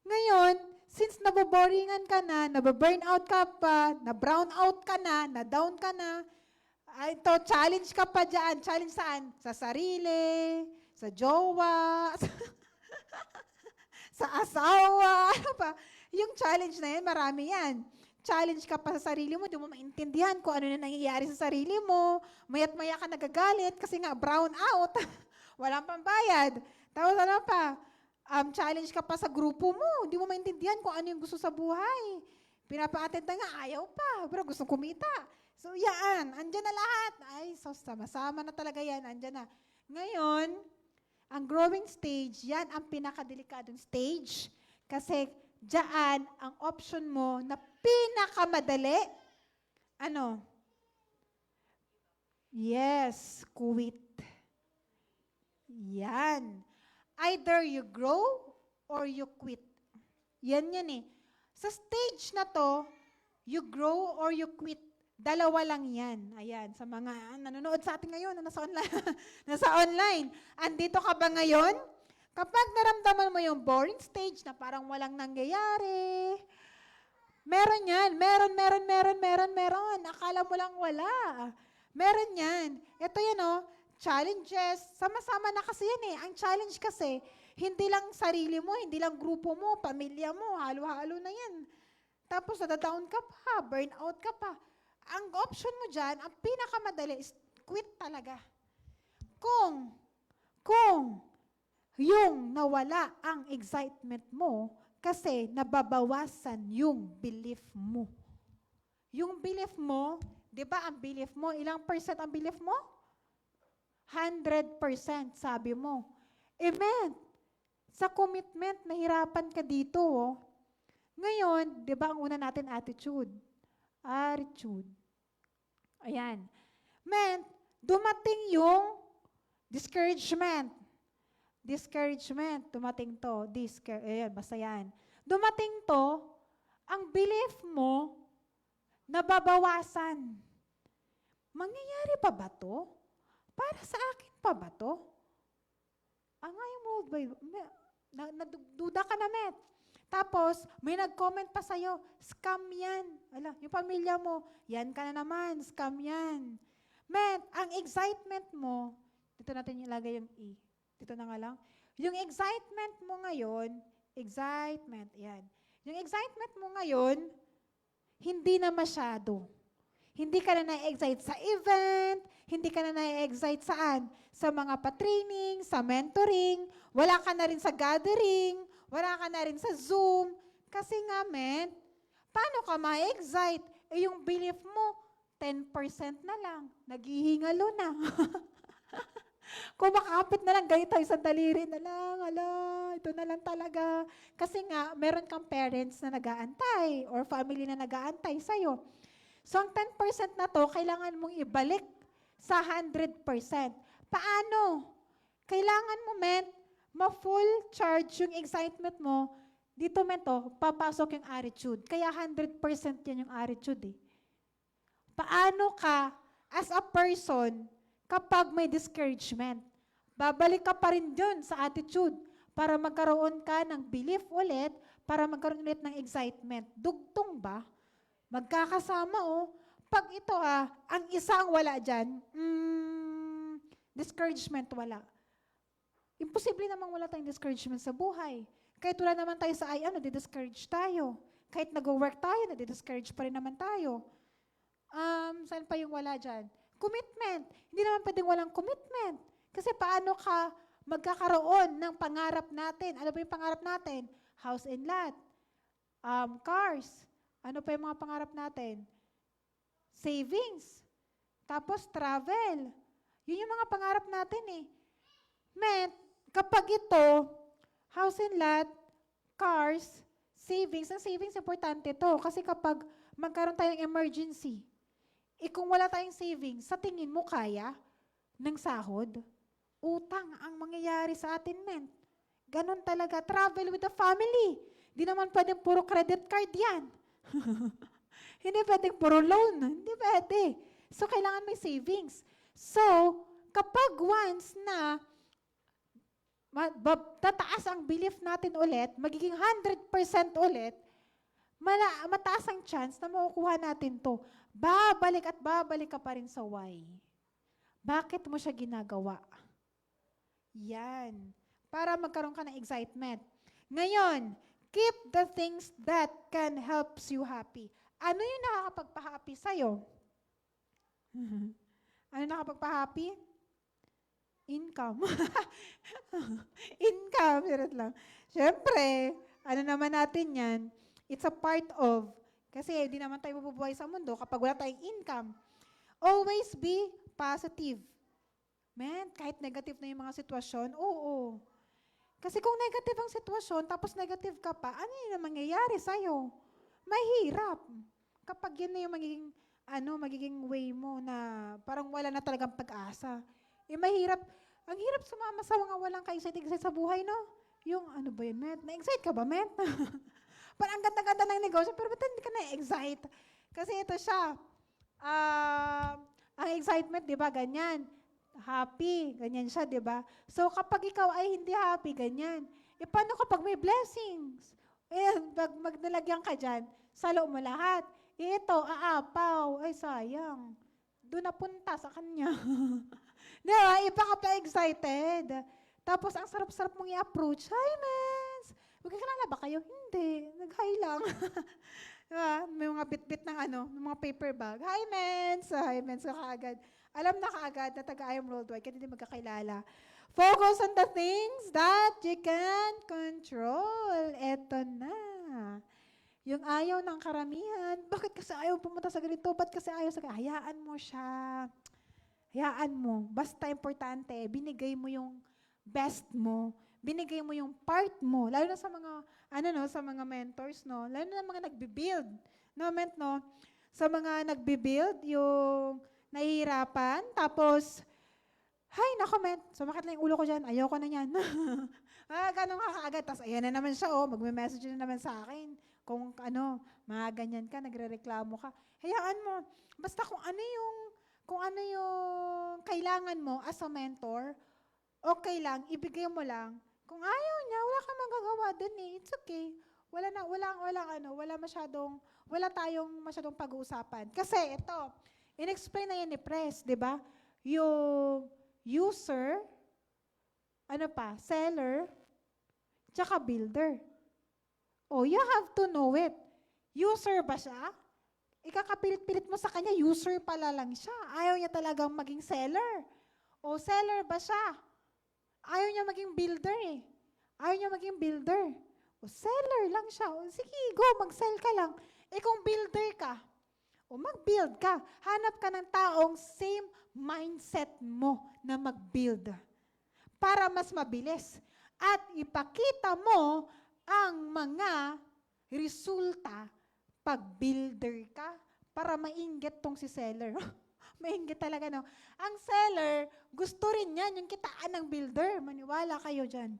Ngayon, since naboboringan ka na, nababurn out ka pa, na-brown out ka na down ka na, ito, challenge ka pa dyan. Challenge saan? Sa sarili, sa jowa, sa asawa, ano pa. Yung challenge na yan, marami yan. challenge ka pa sa sarili mo, di mo maintindihan kung ano na nangyayari sa sarili mo, maya't maya ka nagagalit kasi nga brown out, walang pambayad. Tapos ano pa, challenge ka pa sa grupo mo, di mo maintindihan kung ano yung gusto sa buhay. Pinapa-attend na nga, ayaw pa, pero gusto kumita. So yan, andyan na lahat. Ay, so sama-sama na talaga yan, andyan na. Ngayon, ang growing stage, yan ang pinakadelikadong stage. Kasi diyan ang option mo na pinakamadali. Ano? Yes, quit. Yan. Either you grow or you quit. Yan eh. Sa stage na to, you grow or you quit. Dalawa lang yan. Ayan, sa mga nanonood sa atin ngayon, na nasa online. Nasa online. Andito ka ba ngayon? Kapag naramdaman mo yung boring stage na parang walang nangyayari, meron yan. Meron. Akala mo lang wala. Meron yan. Ito yan challenges. Sama-sama na kasi yan eh. Ang challenge kasi, hindi lang sarili mo, hindi lang grupo mo, pamilya mo, halo-halo na yan. Tapos nadadown ka pa, burnout ka pa. Ang option mo dyan, ang pinakamadali is quit talaga. Kung yung nawala ang excitement mo, kasi nababawasan yung belief mo. Yung belief mo, di ba ang belief mo, ilang percent ang belief mo? 100% sabi mo. Amen. Sa commitment, nahirapan ka dito. Ngayon, di ba ang una natin attitude? Attitude. Ayan. Man, dumating yung discouragement. Dumating to. Ayan, basta yan. Dumating to, ang belief mo, nababawasan. Mangyayari pa ba to? Para sa akin pa ba to? Ang ngayong worldwide, naduda ka na, Met. Tapos, may nag-comment pa sa'yo, scam yan. Ala, yung pamilya mo, yan ka na naman, scam yan. Met, ang excitement mo, dito natin ilagay yung E. Dito na nga lang. Yung excitement mo ngayon, yan. Yung excitement mo ngayon, hindi na masyado. Hindi ka na na-excite sa event, hindi ka na na-excite saan? Sa mga pa-training, sa mentoring, wala ka na rin sa gathering, wala ka na rin sa Zoom. Kasi nga, men, paano ka ma-excite? Yung belief mo, 10% na lang, naghihingalo na. Kung makapit na lang, ganito, isang daliri na lang, ito na lang talaga. Kasi nga, meron kang parents na nag-aantay or family na nag-aantay sa'yo. So, ang 10% na to, kailangan mong ibalik sa 100%. Paano? Kailangan mo, men, ma-full charge yung excitement mo. Dito, men, papasok yung attitude. Kaya 100% yan yung attitude, eh. Paano ka, as a person, kapag may discouragement, babalik ka pa rin dun sa attitude para magkaroon ka ng belief ulit, para magkaroon ulit ng excitement. Dugtong ba? Magkakasama, Pag ito, ang isang wala dyan, discouragement wala. Imposible namang wala tayong discouragement sa buhay. Kahit wala naman tayo sa di-discourage tayo. Kahit nag-work tayo, nadi-discourage pa rin naman tayo. Saan pa yung wala dyan? Commitment. Hindi naman pwedeng walang commitment. Kasi paano ka magkakaroon ng pangarap natin? Ano ba yung pangarap natin? House and lot. Cars. Ano pa yung mga pangarap natin? Savings. Tapos travel. Yun yung mga pangarap natin eh. Men, kapag ito, house and lot, cars, savings, ang savings importante to. Kasi kapag magkaroon tayong emergency, kung wala tayong savings, sa tingin mo kaya ng sahod? Utang ang mangyayari sa atin, men. Ganon talaga. Travel with the family. Di naman pwedeng puro credit card yan. Hindi pwedeng puro loan. Hindi pwede. So, kailangan may savings. So, kapag once na tataas ang belief natin ulit, magiging 100% ulit, mataas ang chance na makukuha natin to. Babalik at babalik ka pa rin sa why. Bakit mo siya ginagawa? Yan. Para magkaroon ka ng excitement. Ngayon, keep the things that can help you happy. Ano yung nakakapagpa-happy sa'yo? Ano nakakapagpa-happy? Income. Income, sarap lang. Siyempre, ano naman natin yan, it's a part of, kasi hindi naman tayo mabubuhay sa mundo kapag wala tayong income. Always be positive. Man, kahit negative na yung mga sitwasyon, oo. Kasi kung negative ang sitwasyon, tapos negative ka pa, ano yung mangyayari sa'yo? Mahirap. Kapag yun na yung magiging way mo na parang wala na talagang pag-asa. Mahirap. Ang hirap sumama sa mga walang ka-excite sa buhay, no? Yung, ano ba yun, Met? Na-excite ka ba, Met? Parang ang ganda-ganda ng negosyo, pero ba't hindi ka na-excite? Kasi ito siya. Ang excitement, di ba, ganyan. Happy, ganyan siya, di ba? So, kapag ikaw ay hindi happy, ganyan. Paano kapag may blessings? Pag nalagyan ka dyan, salo mo lahat. Ito, aapaw. Ay, sayang. Doon napunta sa kanya. Di ba? Iba ka pa excited. Tapos, ang sarap-sarap mong i-approach. Hi, Mens! Magkakilala ba kayo? Hindi. Nag-hi lang. Diba? May mga bit-bit ng mga paper bag. Hi, Mens! Hi, Mens ka kaagad. Alam na kaagad na taga-I Am Worldwide, kaya hindi magkakilala. Focus on the things that you can control. Eto na. Yung ayaw ng karamihan. Bakit kasi ayaw pumunta sa ganito? Ba't kasi ayaw sa ganito? Hayaan mo siya. Hayaan mo. Basta importante, binigay mo yung best mo. Binigay mo yung part mo. Lalo na sa mga, sa mga mentors, no? Lalo na mga nagbi-build. No, sa mga nagbi-build, yung nahihirapan, tapos, hay, nako, sumakit lang yung ulo ko dyan, ayoko na yan. Ganun ka kaagad. Tapos, ayan na naman siya, magme-message na naman sa akin. Kung mga ganyan ka, nagre-reklamo ka. Hayaan mo. Basta kung ano yung kailangan mo as a mentor, okay lang, ibigay mo lang. Kung ayaw niya, wala kang magagawa dun eh. It's okay. Wala tayong masyadong pag-uusapan. Kasi ito, in-explain na yan ni Press, di ba? Yung user, seller, tsaka builder. You have to know it. User ba siya? Ikakapilit-pilit mo sa kanya, user pala lang siya. Ayaw niya talagang maging seller. O seller ba siya? Ayaw niya maging builder eh. Ayaw niya maging builder. O seller lang siya. O sige, go, mag-sell ka lang. Kung builder ka, mag-build ka. Hanap ka ng taong same mindset mo na mag-build. Para mas mabilis. At ipakita mo ang mga resulta pag builder ka para mainggit tong si seller. Mainggit talaga, no? Ang seller, gusto rin yan yung kitaan ng builder. Maniwala kayo dyan.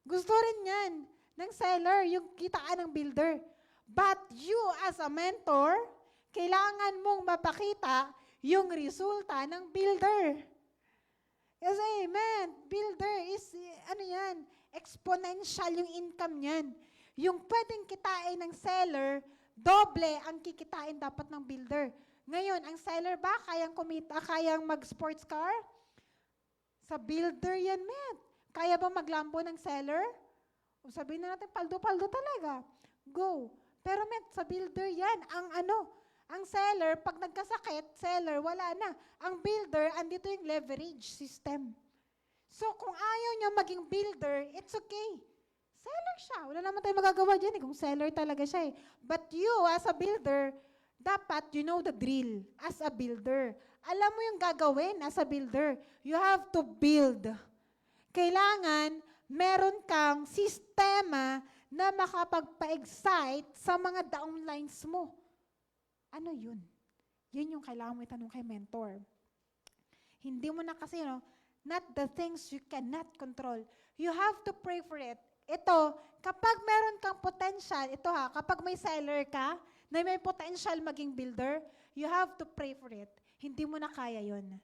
Gusto rin yan ng seller yung kitaan ng builder. But you as a mentor, kailangan mong mapakita yung resulta ng builder. Kasi, builder is, exponential yung income niyan. Yung pwedeng kitain ng seller, doble ang kikitain dapat ng builder. Ngayon, ang seller ba kayang kumita, kayang mag-sports car? Sa builder yan, Kaya ba maglambo ng seller? O sabihin na natin, paldo-paldo talaga. Go. Pero sa builder yan. Ang seller, pag nagkasakit, seller, wala na. Ang builder, andito yung leverage system. So, kung ayaw niya maging builder, it's okay. Seller siya. Wala naman tayo magagawa dyan kung seller talaga siya. But you, as a builder, dapat you know the drill as a builder. Alam mo yung gagawin as a builder. You have to build. Kailangan meron kang sistema na makapagpa-excite sa mga downlines mo. Ano yun? Yun yung kailangan mo itanong kay mentor. Hindi mo na kasi, not the things you cannot control. You have to pray for it. Ito, kapag meron kang potential, kapag may seller ka, na may potential maging builder, you have to pray for it. Hindi mo na kaya yun.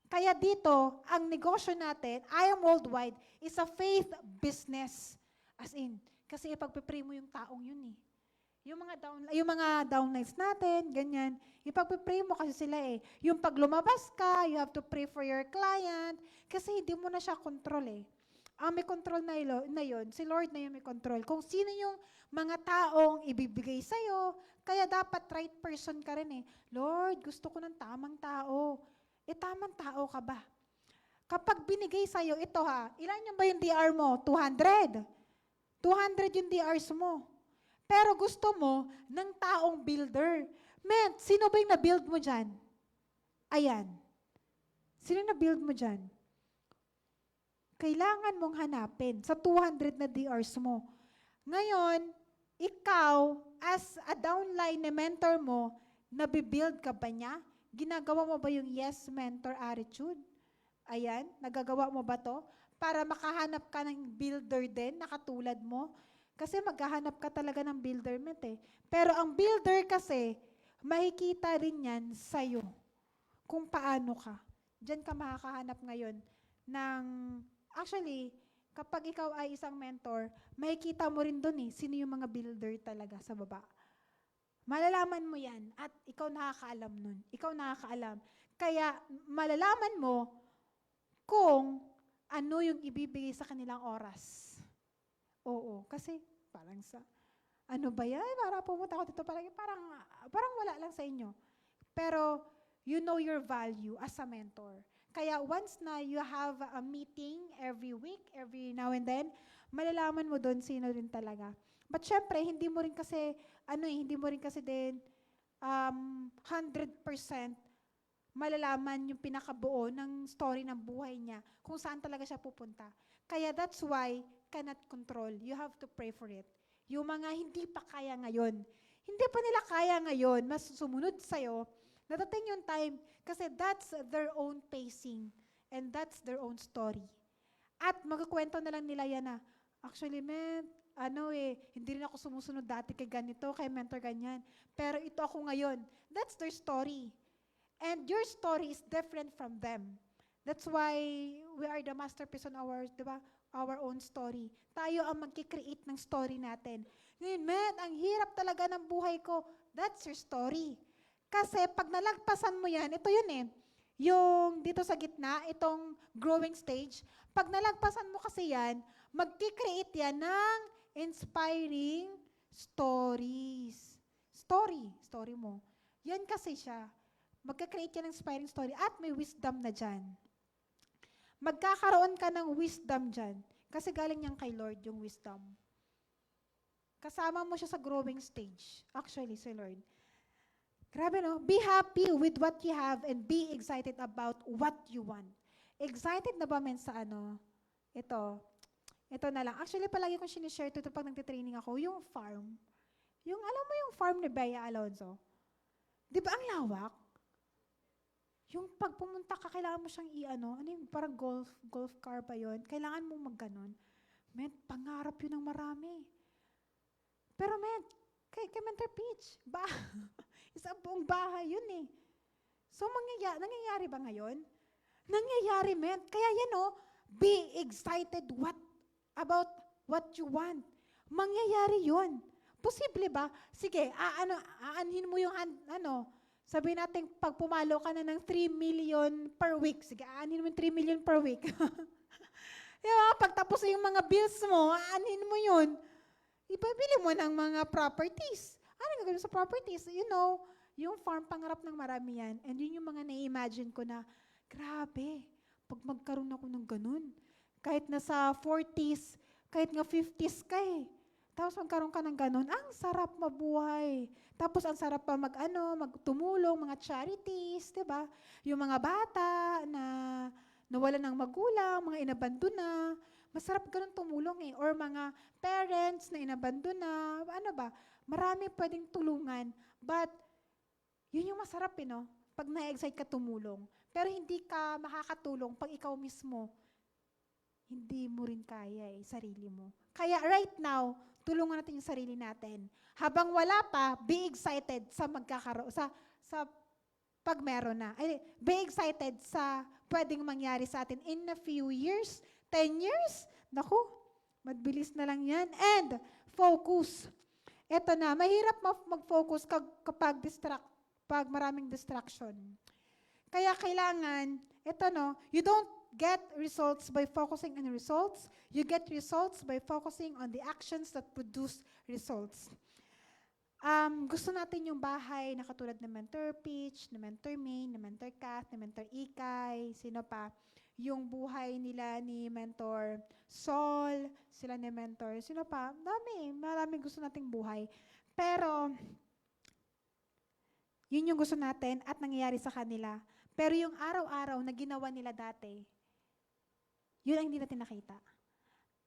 Kaya dito, ang negosyo natin, I Am Worldwide, is a faith business. As in, kasi ipagpipray mo yung taong yun eh. Yung mga downlines natin, ganyan, ipagpipray mo kasi sila eh. Yung pag lumabas ka, you have to pray for your client, kasi hindi mo na siya control eh. ang may control na yun, si Lord na yung may control. Kung sino yung mga taong ibibigay sa'yo, kaya dapat right person ka rin eh. Lord, gusto ko ng tamang tao. Tamang tao ka ba? Kapag binigay sa'yo, ito ha, ilan yung ba yung DR mo? 200. 200 yung DRs mo. Pero gusto mo ng taong builder. Men, sino ba yung na-build mo dyan? Ayan. Sino na-build mo dyan? Kailangan mong hanapin sa 200 na DRs mo. Ngayon, ikaw, as a downline na mentor mo, nabibuild ka ba niya? Ginagawa mo ba yung yes mentor attitude? Ayan, nagagawa mo ba to? Para makahanap ka ng builder din, na katulad mo. Kasi maghahanap ka talaga ng builder, met eh. Pero ang builder kasi, makikita rin yan sa'yo. Kung paano ka. Diyan ka makakahanap ngayon ng, actually, kapag ikaw ay isang mentor, makikita mo rin doon eh, sino yung mga builder talaga sa baba. Malalaman mo yan at ikaw nakakaalam nun. Ikaw nakakaalam. Kaya malalaman mo kung ano yung ibibigay sa kanilang oras. Oo, kasi parang sa, ano ba yan? Para pumunta ako dito, parang wala lang sa inyo. Pero you know your value as a mentor. Kaya once na you have a meeting every week, every now and then, malalaman mo doon sino rin talaga. But syempre, hindi mo rin kasi din 100% malalaman yung pinakabuo ng story ng buhay niya, kung saan talaga siya pupunta. Kaya that's why, cannot control. You have to pray for it. Yung mga hindi pa kaya ngayon, hindi pa nila kaya ngayon, mas sumunod sa'yo, natating yung time, kasi that's their own pacing, and that's their own story. At magkukwento na lang nila yan na, actually, hindi rin ako sumusunod dati kay ganito, kay mentor ganyan. Pero ito ako ngayon. That's their story. And your story is different from them. That's why we are the masterpiece on our own story. Tayo ang magkikreate ng story natin. Ngayon, ang hirap talaga ng buhay ko. That's your story. Kasi pag nalagpasan mo yan, ito yun eh. Yung dito sa gitna, itong growing stage, pag nalagpasan mo kasi yan, magkikreate yan ng inspiring stories. Story mo. Yan kasi siya. Magka-create yan ng inspiring story at may wisdom na dyan. Magkakaroon ka ng wisdom dyan. Kasi galing yan kay Lord, yung wisdom. Kasama mo siya sa growing stage. Actually, si Lord. Grabe no? Be happy with what you have and be excited about what you want. Excited na ba men sa Ito na lang. Actually, palagi kong sinishare ito pag nagtitraining ako, yung farm. Alam mo yung farm ni Bea Alonzo? Di ba ang lawak? Yung pag pumunta ka, kailangan mo siyang parang golf car pa yun. Kailangan mo magganon. Men, pangarap yun ng marami. Pero men, kay Mentor Peach, isang buong bahay yun eh. So, nangyayari ba ngayon? Nangyayari, men. Kaya yan be excited about what you want. Mangyayari yun. Posible ba? Sige, aanhin mo yung sabihin natin, pag pumalo ka na ng 3 million per week, sige, aanhin mo yung 3 million per week. Diba? Pag tapos yung mga bills mo, aanhin mo yun. Ipabili mo ng mga properties. Ano gagawin sa properties? Yung farm, pangarap ng marami yan. And yun yung mga na-imagine ko na, grabe, pag magkaroon ako ng ganun, kahit nasa 40s, kahit nga 50s ka eh. Tapos magkaroon ka ng ganun, ang sarap mabuhay. Tapos ang sarap pa magtumulong, mga charities, di ba? Yung mga bata na nawalan ng magulang, mga inabandon na, masarap ganun tumulong eh. Or mga parents na inabandon na, marami pwedeng tulungan. But, yun yung masarap pag na-excite ka tumulong. Pero hindi ka makakatulong pag ikaw mismo, hindi mo rin kaya sarili mo. Kaya right now, tulungan natin yung sarili natin. Habang wala pa, be excited sa magkakaroon, sa pag meron na. Be excited sa pwedeng mangyari sa atin in a few years, 10 years. Naku, madbilis na lang yan. And focus. Ito na, mahirap mag-focus pag maraming distraction. Kaya kailangan, you don't get results by focusing on results. You get results by focusing on the actions that produce results. Gusto natin yung bahay na katulad ng Mentor Peach, ng Mentor Maine, ng Mentor Kath, ng Mentor Ikay, sino pa? Yung buhay nila ni Mentor Sol, sila ni Mentor, sino pa? Maraming gusto nating buhay. Pero, yun yung gusto natin at nangyayari sa kanila. Pero yung araw-araw na ginawa nila dati, yun ang hindi natin nakita.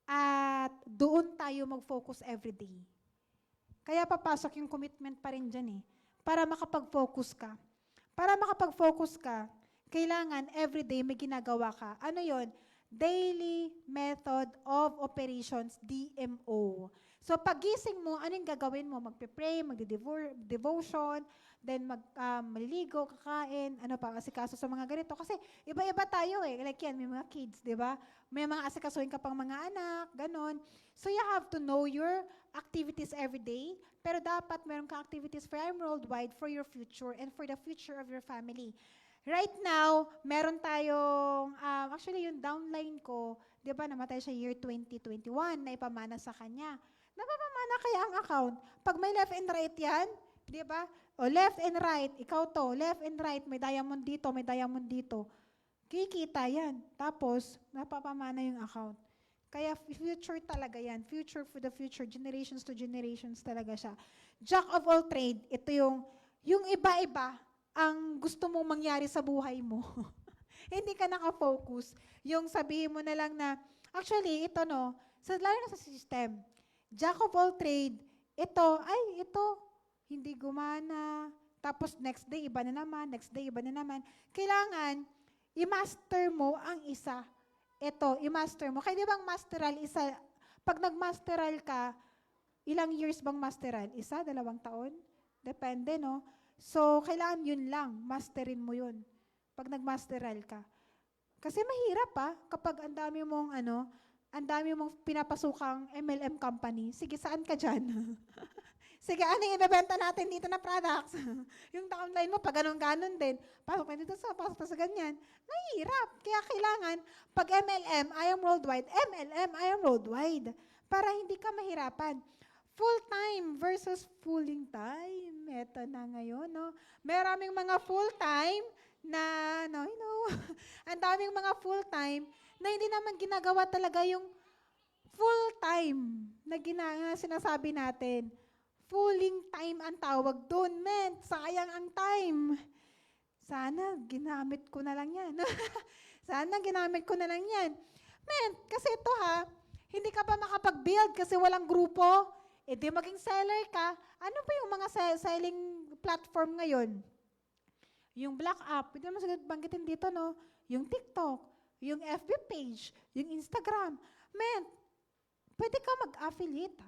At doon tayo mag-focus everyday. Kaya papasok yung commitment pa rin dyan para makapag-focus ka. Para makapag-focus ka, kailangan everyday may ginagawa ka. Ano yon? Daily Method of Operations, DMO. So pagising mo, ano yung gagawin mo? Magpe-pray, magde-devotion, then maliligo, kakain, ano pa, asikaso sa mga ganito. Kasi iba-iba tayo Like yan, may mga kids, di ba? May mga asikasuhin ka pang mga anak, ganon. So you have to know your activities every day, pero dapat meron ka activities for I'm Worldwide for your future and for the future of your family. Right now, meron tayong, actually yung downline ko, di ba, namatay siya year 2021, na ipamana sa kanya. Napapamana kaya ang account? Pag may left and right yan, di ba? O left and right, ikaw to, left and right, may diamond dito, may diamond dito. Kikita yan. Tapos, napapamana yung account. Kaya future talaga yan. Future for the future, generations to generations talaga siya. Jack of all trade, ito yung iba-iba, ang gusto mong mangyari sa buhay mo. Hindi ka nakafocus. Yung sabihin mo na lang na, actually, ito lalo na sa system, Jack of all trade, ito, hindi gumana. Tapos next day, iba na naman. Next day, iba na naman. Kailangan, i-master mo ang isa. Ito, i-master mo. Kaya di bang masteral, isa, pag nag-masteral ka, ilang years bang masteral? 1, 2 taon? Depende, no? So, kailangan yun lang. Masterin mo yun. Pag nag-masteral ka. Kasi mahirap kapag ang dami mong pinapasukang MLM company. Sige, saan ka dyan? Sige, ano yung ibebenta natin dito na products? Yung downline mo, pag ganon din. Pasok na dito pasok na sa ganyan. Mahirap. Kaya kailangan, pag MLM, I am worldwide, MLM, I am worldwide. Para hindi ka mahirapan. Full-time versus fooling time. Ito na ngayon, no? Maraming mga full-time na, ang daming mga full-time na hindi naman ginagawa talaga yung full-time na sinasabi natin. Fooling time ang tawag doon, men. Sayang ang time. Sana ginamit ko na lang yan. Sana ginamit ko na lang yan. Men, kasi ito hindi ka pa makapag-build kasi walang grupo. Di maging seller ka. Ano ba yung mga selling platform ngayon? Yung Black App, pwede naman siguro banggitin dito, no? Yung TikTok, yung FB page, yung Instagram. Man, pwede ka mag-affiliate,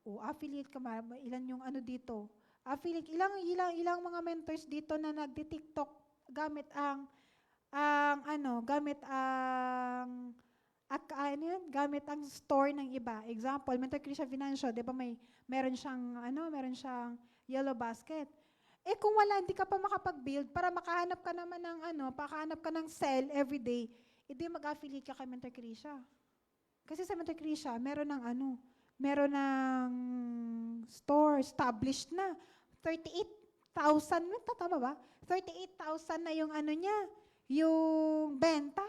O affiliate ka, ilan yung ano dito. Affiliate, ilang mga mentors dito na nagdi-TikTok gamit ang store ng iba. Example, Mentor Krisha Financial, 'di ba meron siyang yellow basket. Kung hindi ka pa makapag-build para makahanap ka naman ng sell every day, edi mag-affiliate ka kay Mentor Krisha. Kasi sa Mentor Krisha, meron ng store established na. 38,000, tama ba? 38,000 na yung yung benta.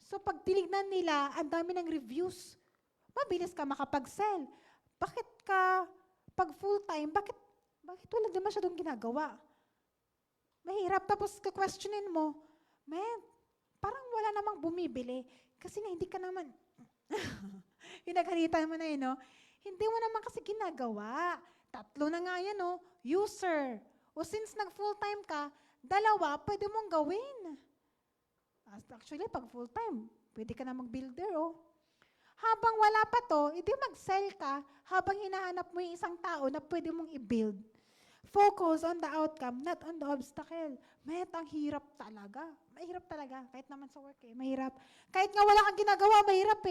So pag tinignan nila, ang dami ng reviews. Mabilis ka makapag-sell. Bakit ka, pag full-time, bakit wala din masyadong ginagawa? Mahirap. Tapos ka-questionin mo, parang wala namang bumibili. Kasi hindi ka naman, pinagalitan mo na no? Hindi mo naman kasi ginagawa. 3 na nga yan, no? User. O since nag-full-time ka, 2, pwede mong gawin. Actually, pag full-time, pwede ka na mag-builder, Habang wala pa to, edi mag-sell ka habang hinahanap mo yung isang tao na pwede mong i-build. Focus on the outcome, not on the obstacle. Ang hirap talaga. Mahirap talaga. Kahit naman sa work, mahirap. Kahit nga wala kang ginagawa, mahirap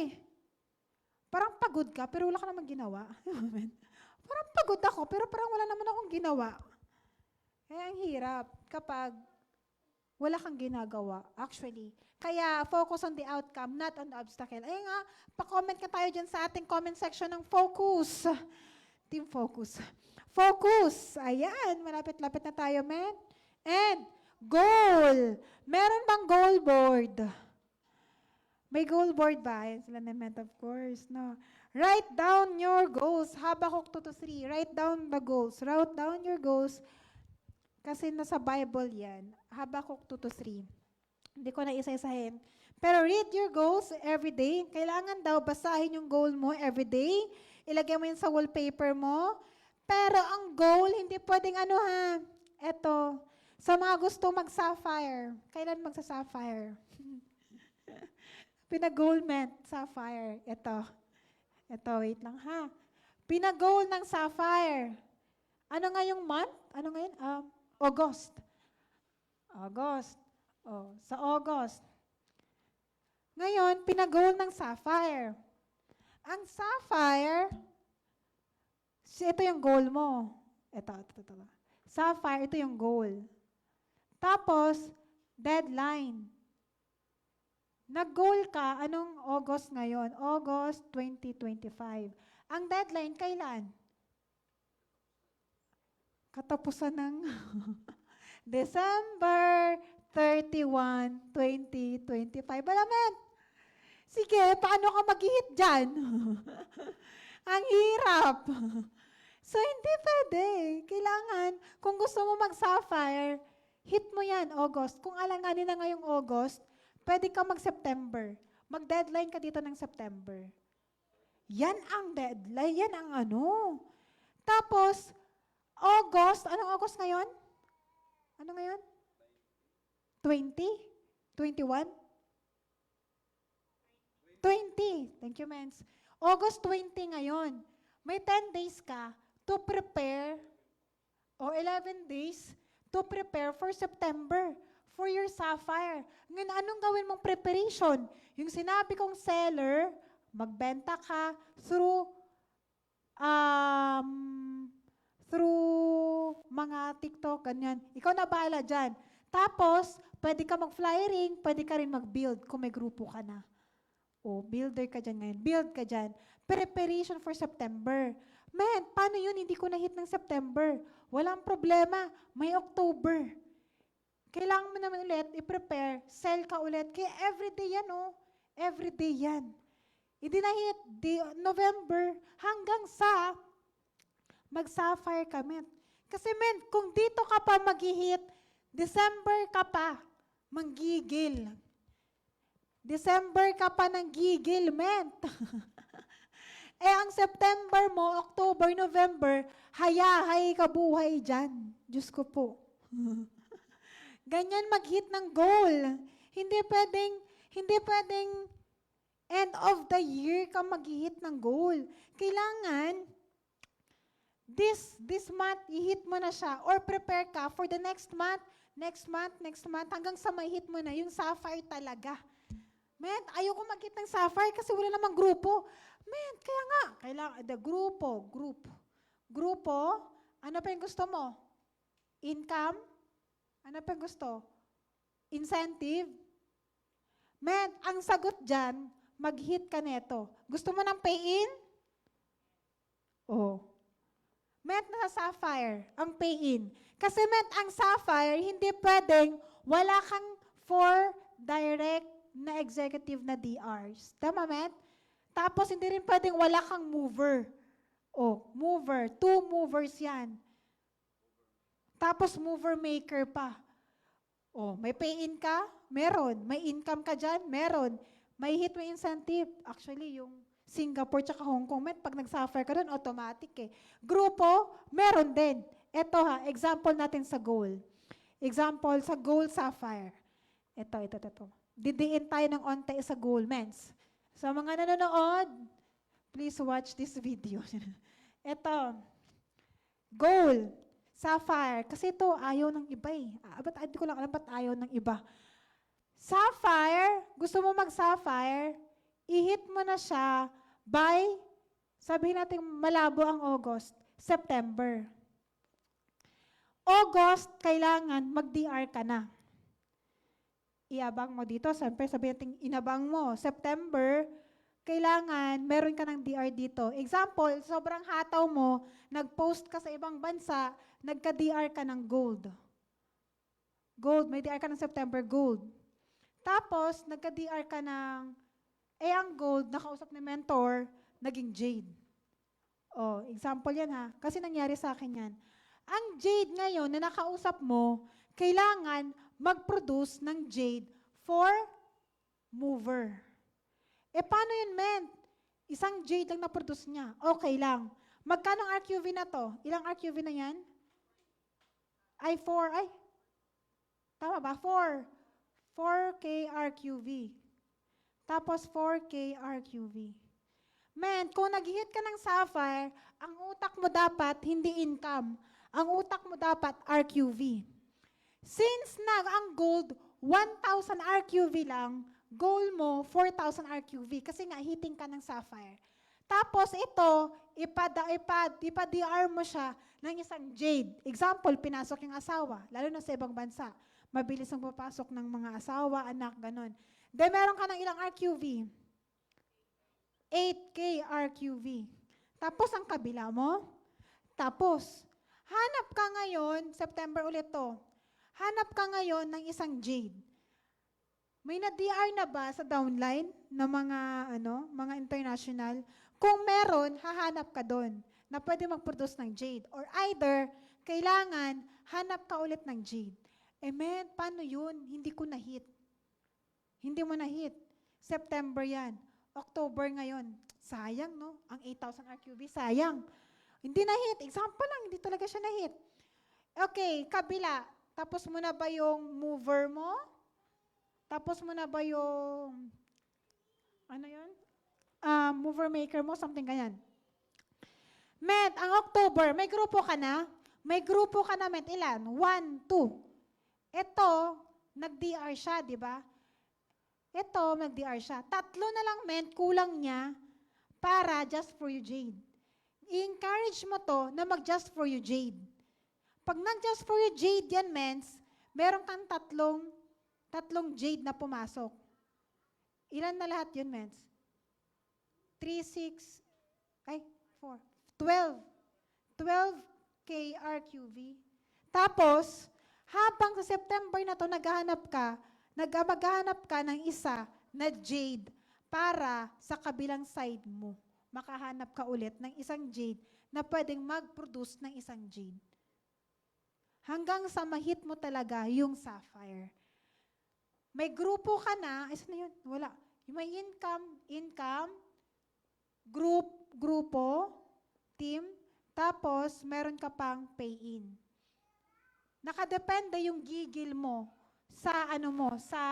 Parang pagod ka, pero wala ka namang ginawa. Parang pagod ako, pero parang wala naman akong ginawa. Kaya ang hirap kapag wala kang ginagawa, actually. Kaya focus on the outcome, not on the obstacle. Ayun nga, pa-comment ka tayo dyan sa ating comment section ng focus. Team focus. Focus! Ayan, malapit-lapit na tayo, men. And, goal! Meron bang goal board? May goal board ba? Ayan sila naman, of course. No. Write down your goals. Habakuk 2-3. Write down the goals. Write down your goals. Kasi nasa Bible yan. Habakuk 2-3. Hindi ko na isa-isahin. Pero read your goals every day. Kailangan daw basahin yung goal mo every day. Ilagay mo yun sa wallpaper mo. Pero ang goal, hindi pwedeng ano ha. Eto. Sa mga gusto mag-sapphire. Kailan magsa-sapphire? Pinag-goal meant sapphire. Ito. Ito, wait lang ha. Pinag-goal ng sapphire. Ano nga yung month? Ano nga yun? August. August. Oh, sa August. Ngayon, pinag-goal ng sapphire. Ang sapphire, ito yung goal mo. Ito. Sapphire, ito yung goal. Tapos, deadline. Nag-goal ka, anong August ngayon? August 2025. Ang deadline, kailan? Katapusan ng December 31, 2025. Alaman, sige, paano ka mag-hit dyan? Ang hirap. So, hindi pwede. Kailangan, kung gusto mo mag-sapphire, hit mo yan, August. Kung alanganin na ngayong August, pwede ka mag-September. Mag-deadline ka dito ng September. Yan ang deadline. Yan ang ano. Tapos, August, anong August ngayon? Ano ngayon? 20? 21? 20. Thank you, Mens. August 20 ngayon. May 10 days ka to prepare, or 11 days to prepare for September, for your sapphire. Ngayon, anong gawin mong preparation? Yung sinabi kong seller, magbenta ka through mga TikTok, ganyan. Ikaw na bahala dyan. Tapos, pwede ka mag-flyering, pwede ka rin mag-build kung may grupo ka na. O, builder ka dyan ngayon. Build ka dyan. Preparation for September. Man, paano yun? Hindi ko na-hit ng September. Walang problema. May October. Kailangan mo naman ulit i-prepare, sell ka ulit. Kaya everyday yan, oh. Everyday yan. Hindi na-hit November hanggang sa mag-sapphire ka, men. Kasi, men, kung dito ka pa mag-hit, December ka pa, manggigil. December ka pa ng gigil, men. Ang September mo, October, November, hayahay ka buhay dyan. Diyos ko po. Ganyan mag-hit ng goal. Hindi pwedeng end of the year ka mag-hit ng goal. Kailangan, this month, i-hit mo na siya or prepare ka for the next month, hanggang sa ma-hit mo na yung sapphire talaga. Men, ayoko mag-hit ng sapphire kasi wala namang grupo. Men, kaya nga, kailangan, Grupo, ano pa yung gusto mo? Income? Ano pa yung gusto? Incentive? Men, ang sagot dyan, mag-hit ka neto. Gusto mo ng pay-in? Oh. Men, nasa sapphire, ang pay-in. Kasi men, ang sapphire, hindi pwedeng wala kang 4 direct na executive na DRs. Tama, men? Tapos, hindi rin pwedeng wala kang mover. Oh, mover. 2 movers yan. Tapos, mover maker pa. Oh, may pay-in ka? Meron. May income ka dyan? Meron. May hit mo incentive. Actually, yung Singapore tsaka Hong Kong, men, pag nag-sapphire ka doon, automatic eh. Grupo, meron din. Ito ha, example natin sa goal. Example sa goal sapphire. Ito. Didiin tayo ng onte sa goal, mens. Sa mga nanonood, please watch this video. Ito, goal, sapphire. Kasi ito, ayaw ng iba eh. Hindi ko lang alam ba't ayaw ng iba. Sapphire, gusto mo mag-sapphire, i-hit mo na siya by, sabihin natin malabo ang August, September. August, kailangan mag-DR ka na. iabang mo dito. Siyempre, sabihin natin, inabang mo. September, kailangan meron ka ng DR dito. Example, sobrang hataw mo, nag-post ka sa ibang bansa, nagka-DR ka ng gold. Gold, may DR ka ng September gold. Tapos, nagka-DR ka ng, ang gold, nakausap ni mentor, naging jade. Oh, example yan ha. Kasi nangyari sa akin yan. Ang jade ngayon na nakausap mo, kailangan mag-produce ng jade for mover. Paano yun, men? Isang jade lang na-produce niya. Okay lang. Magkano ang RQV na to? Ilang RQV na yan? 4. Tama ba? 4. 4K RQV. Tapos 4K RQV. Men, kung nag-hit ka ng sapphire, ang utak mo dapat hindi income. Ang utak mo dapat RQV. Since ang gold, 1,000 RQV lang, goal mo, 4,000 RQV. Kasi nga, hitting ka ng sapphire. Tapos ito, ipa-DR mo siya ng isang jade. Example, pinasok yung asawa, lalo na sa ibang bansa. Mabilis ang papasok ng mga asawa, anak, ganon. Then meron ka ng ilang RQV? 8K RQV. Tapos ang kabila mo, tapos, hanap ka ngayon, September ulit to, hanap ka ngayon ng isang jade. May na-DR na ba sa downline ng mga international? Kung meron, hahanap ka doon na pwede mag-produce ng jade. Or either, kailangan hanap ka ulit ng jade. Men, paano yun? Hindi ko na-hit. Hindi mo na-hit. September yan. October ngayon. Sayang, no? Ang 8,000 RQV, sayang. Hindi na-hit. Example lang, hindi talaga siya na-hit. Okay, kabila. Tapos mo na ba yung mover mo? Tapos mo na ba yung, mover maker mo, something ganyan. Met, ang October, may grupo ka na? May grupo ka na, Met, ilan? 1, 2. Ito, nag-DR siya, di ba? Ito, nag-DR siya. 3 na lang, Met, kulang niya para just for you, Jade. I-encourage mo to na mag-just for you, Jade. Pag nag-just for you, Jade yan, Mens, meron kang tatlong jade na pumasok. Ilan na lahat yun, Mens? 3, 6, 4, 12. 12K RQV. Tapos, habang sa September na to, maghahanap ka ng isa na jade para sa kabilang side mo. Makahanap ka ulit ng isang jade na pwedeng mag-produce ng isang jade. Hanggang sa mahit mo talaga yung sapphire. May grupo ka na, saan na yun? Wala. May income, grupo, team, tapos meron ka pang pay-in. Nakadepende yung gigil mo sa sa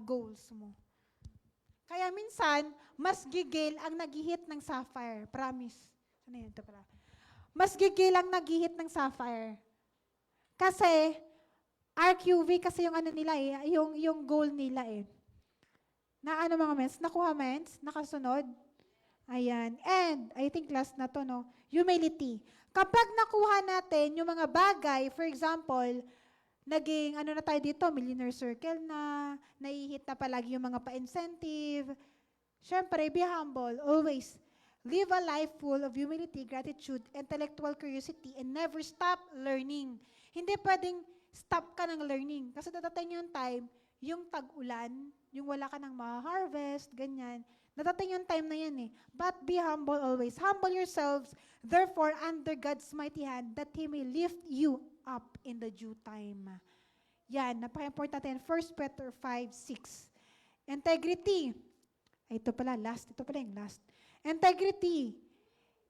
goals mo. Kaya minsan, mas gigil ang nag-hit ng sapphire. Promise. Ano yun? Ito pala. Mas gigil ang nag-hit ng sapphire. Kasi, RQV kasi yung nila yung goal nila Na mga mens? Nakuha mens? Nakasunod? Ayan. And, I think last na to, no? Humility. Kapag nakuha natin yung mga bagay, for example, naging, na tayo dito, millionaire circle na, naihit na palagi yung mga pa-incentive. Siyempre, be humble, always. Live a life full of humility, gratitude, intellectual curiosity, and never stop learning. Hindi pwedeng stop ka ng learning. Kasi dadating yung time, yung tag-ulan, yung wala ka nang ma-harvest, ganyan. Dadating yung time na yan But be humble always. Humble yourselves, therefore, under God's mighty hand, that He may lift you up in the due time. Yan, napaka-important natin. 1 Peter 5:6. Integrity. Ito pala yung last. Integrity.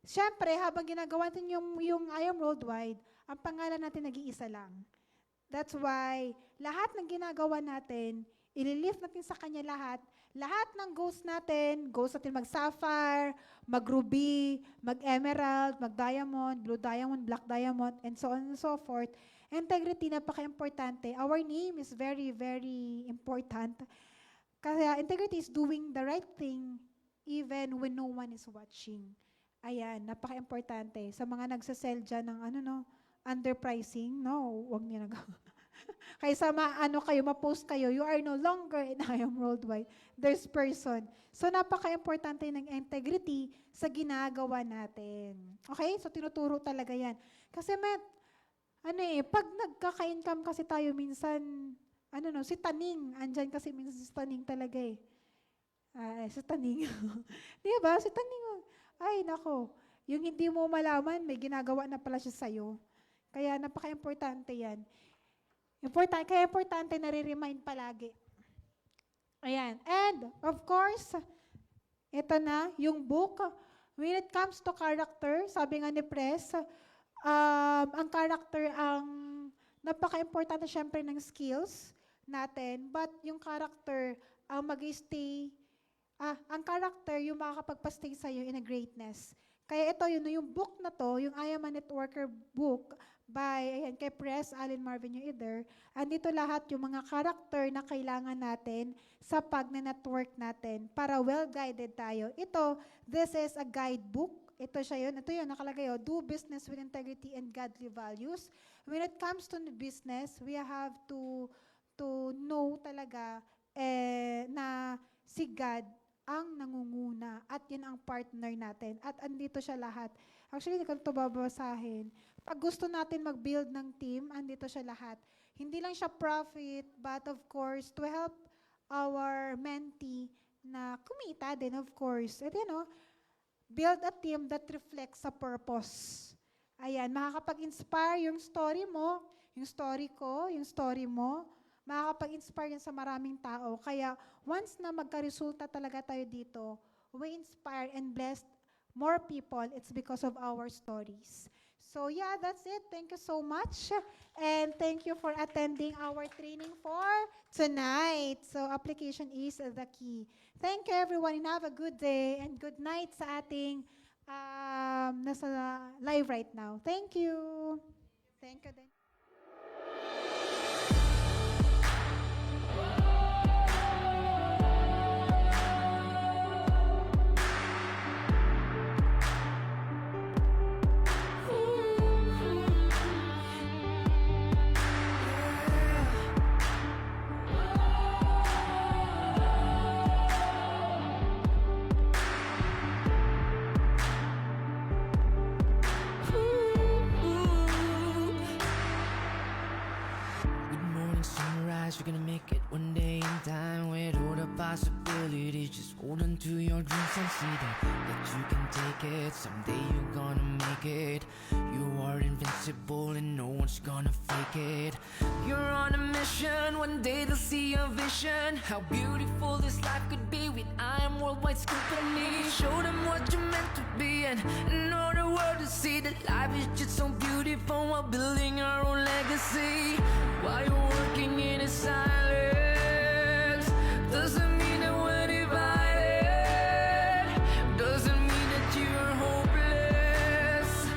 Siyempre, habang ginagawa natin yung I Am Worldwide, ang pangalan natin nag-iisa lang. That's why, lahat ng ginagawa natin, ililift natin sa Kanya lahat. Lahat ng goals natin mag-sapphire, mag-ruby, mag-emerald, mag-diamond, blue diamond, black diamond, and so on and so forth. Integrity, napaka-importante. Our name is very, very important. Kasi integrity is doing the right thing even when no one is watching. Ayan, napaka-importante. Sa mga nagsasell dyan ng underpricing, no, huwag niyo Kaysa ma-post kayo, you are no longer in I Am Worldwide. There's person. So, napaka-importante ng integrity sa ginagawa natin. Okay? So, tinuturo talaga yan. Kasi, pag nagkaka-income kasi tayo minsan, si Taning, andyan kasi minsan si Taning talaga eh. Si Taning. Di ba? Si Taning, ay, nako. Yung hindi mo malaman, may ginagawa na pala siya sa'yo. Kaya napaka-importante yan. Kaya importante na re-remind palagi. Ayan. And, of course, ito na, yung book. When it comes to character, sabi nga ni Press, ang character ang napaka-importante syempre ng skills natin, but yung character ang mag-stay, ang character yung makakapagpa-stay sa'yo in a greatness. Kaya ito, yung book na to, yung I Am a Networker book, kay Press, Allen Marvin Either, andito lahat yung mga character na kailangan natin sa pag-network natin para well-guided tayo. This is a guidebook. Ito yun, nakalagay, do business with integrity and godly values. When it comes to business, we have to know talaga na si God ang nangunguna at yun ang partner natin. At andito siya lahat. Actually, hindi ko ito babasahin. Pag gusto natin mag-build ng team, andito siya lahat. Hindi lang siya profit, but of course, to help our mentee na kumita din, of course. At build a team that reflects sa purpose. Ayan, makakapag-inspire yung story mo, yung story ko, yung story mo, makakapag-inspire yan sa maraming tao. Kaya, once na magka-resulta talaga tayo dito, we inspire and bless more people. It's because of our stories. So yeah, that's it. Thank you so much. And thank you for attending our training for tonight. So application is the key. Thank you everyone and have a good day and good night sa ating nasa live right now. Thank you. Thank you din. You're gonna make it one day in time with all the possibilities. Just hold on to your dreams and see that you can take it. Someday you're gonna make it. You are invincible and no one's gonna fake it. You're on a mission, one day they'll see your vision. How beautiful this life could be with I Am Worldwide's company. Show them what you're meant to be and all the world to see that life is just so beautiful while building our own legacy. While you're working in a silence, doesn't mean that we're divided. Doesn't mean that you're hopeless.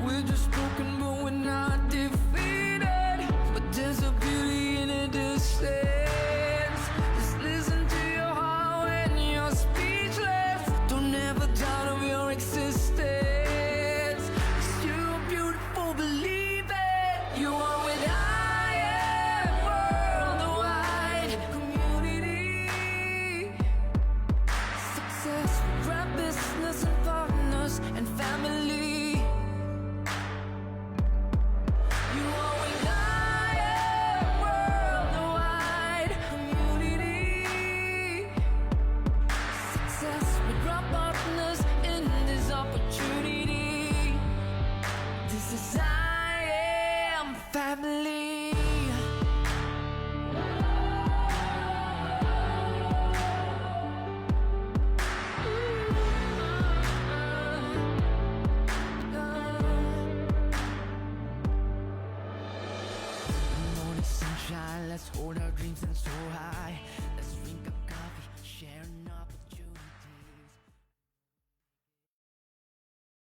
We're just broken, but we're not defeated. But there's a beauty in a distance. Just listen to your heart when you're speechless. Don't ever doubt of your existence. 'Cause you're beautiful, believe it. You are with and family. You are with I Am Worldwide community. Success with our partners in this opportunity. This is I Am Family. Let's hold our dreams and so high.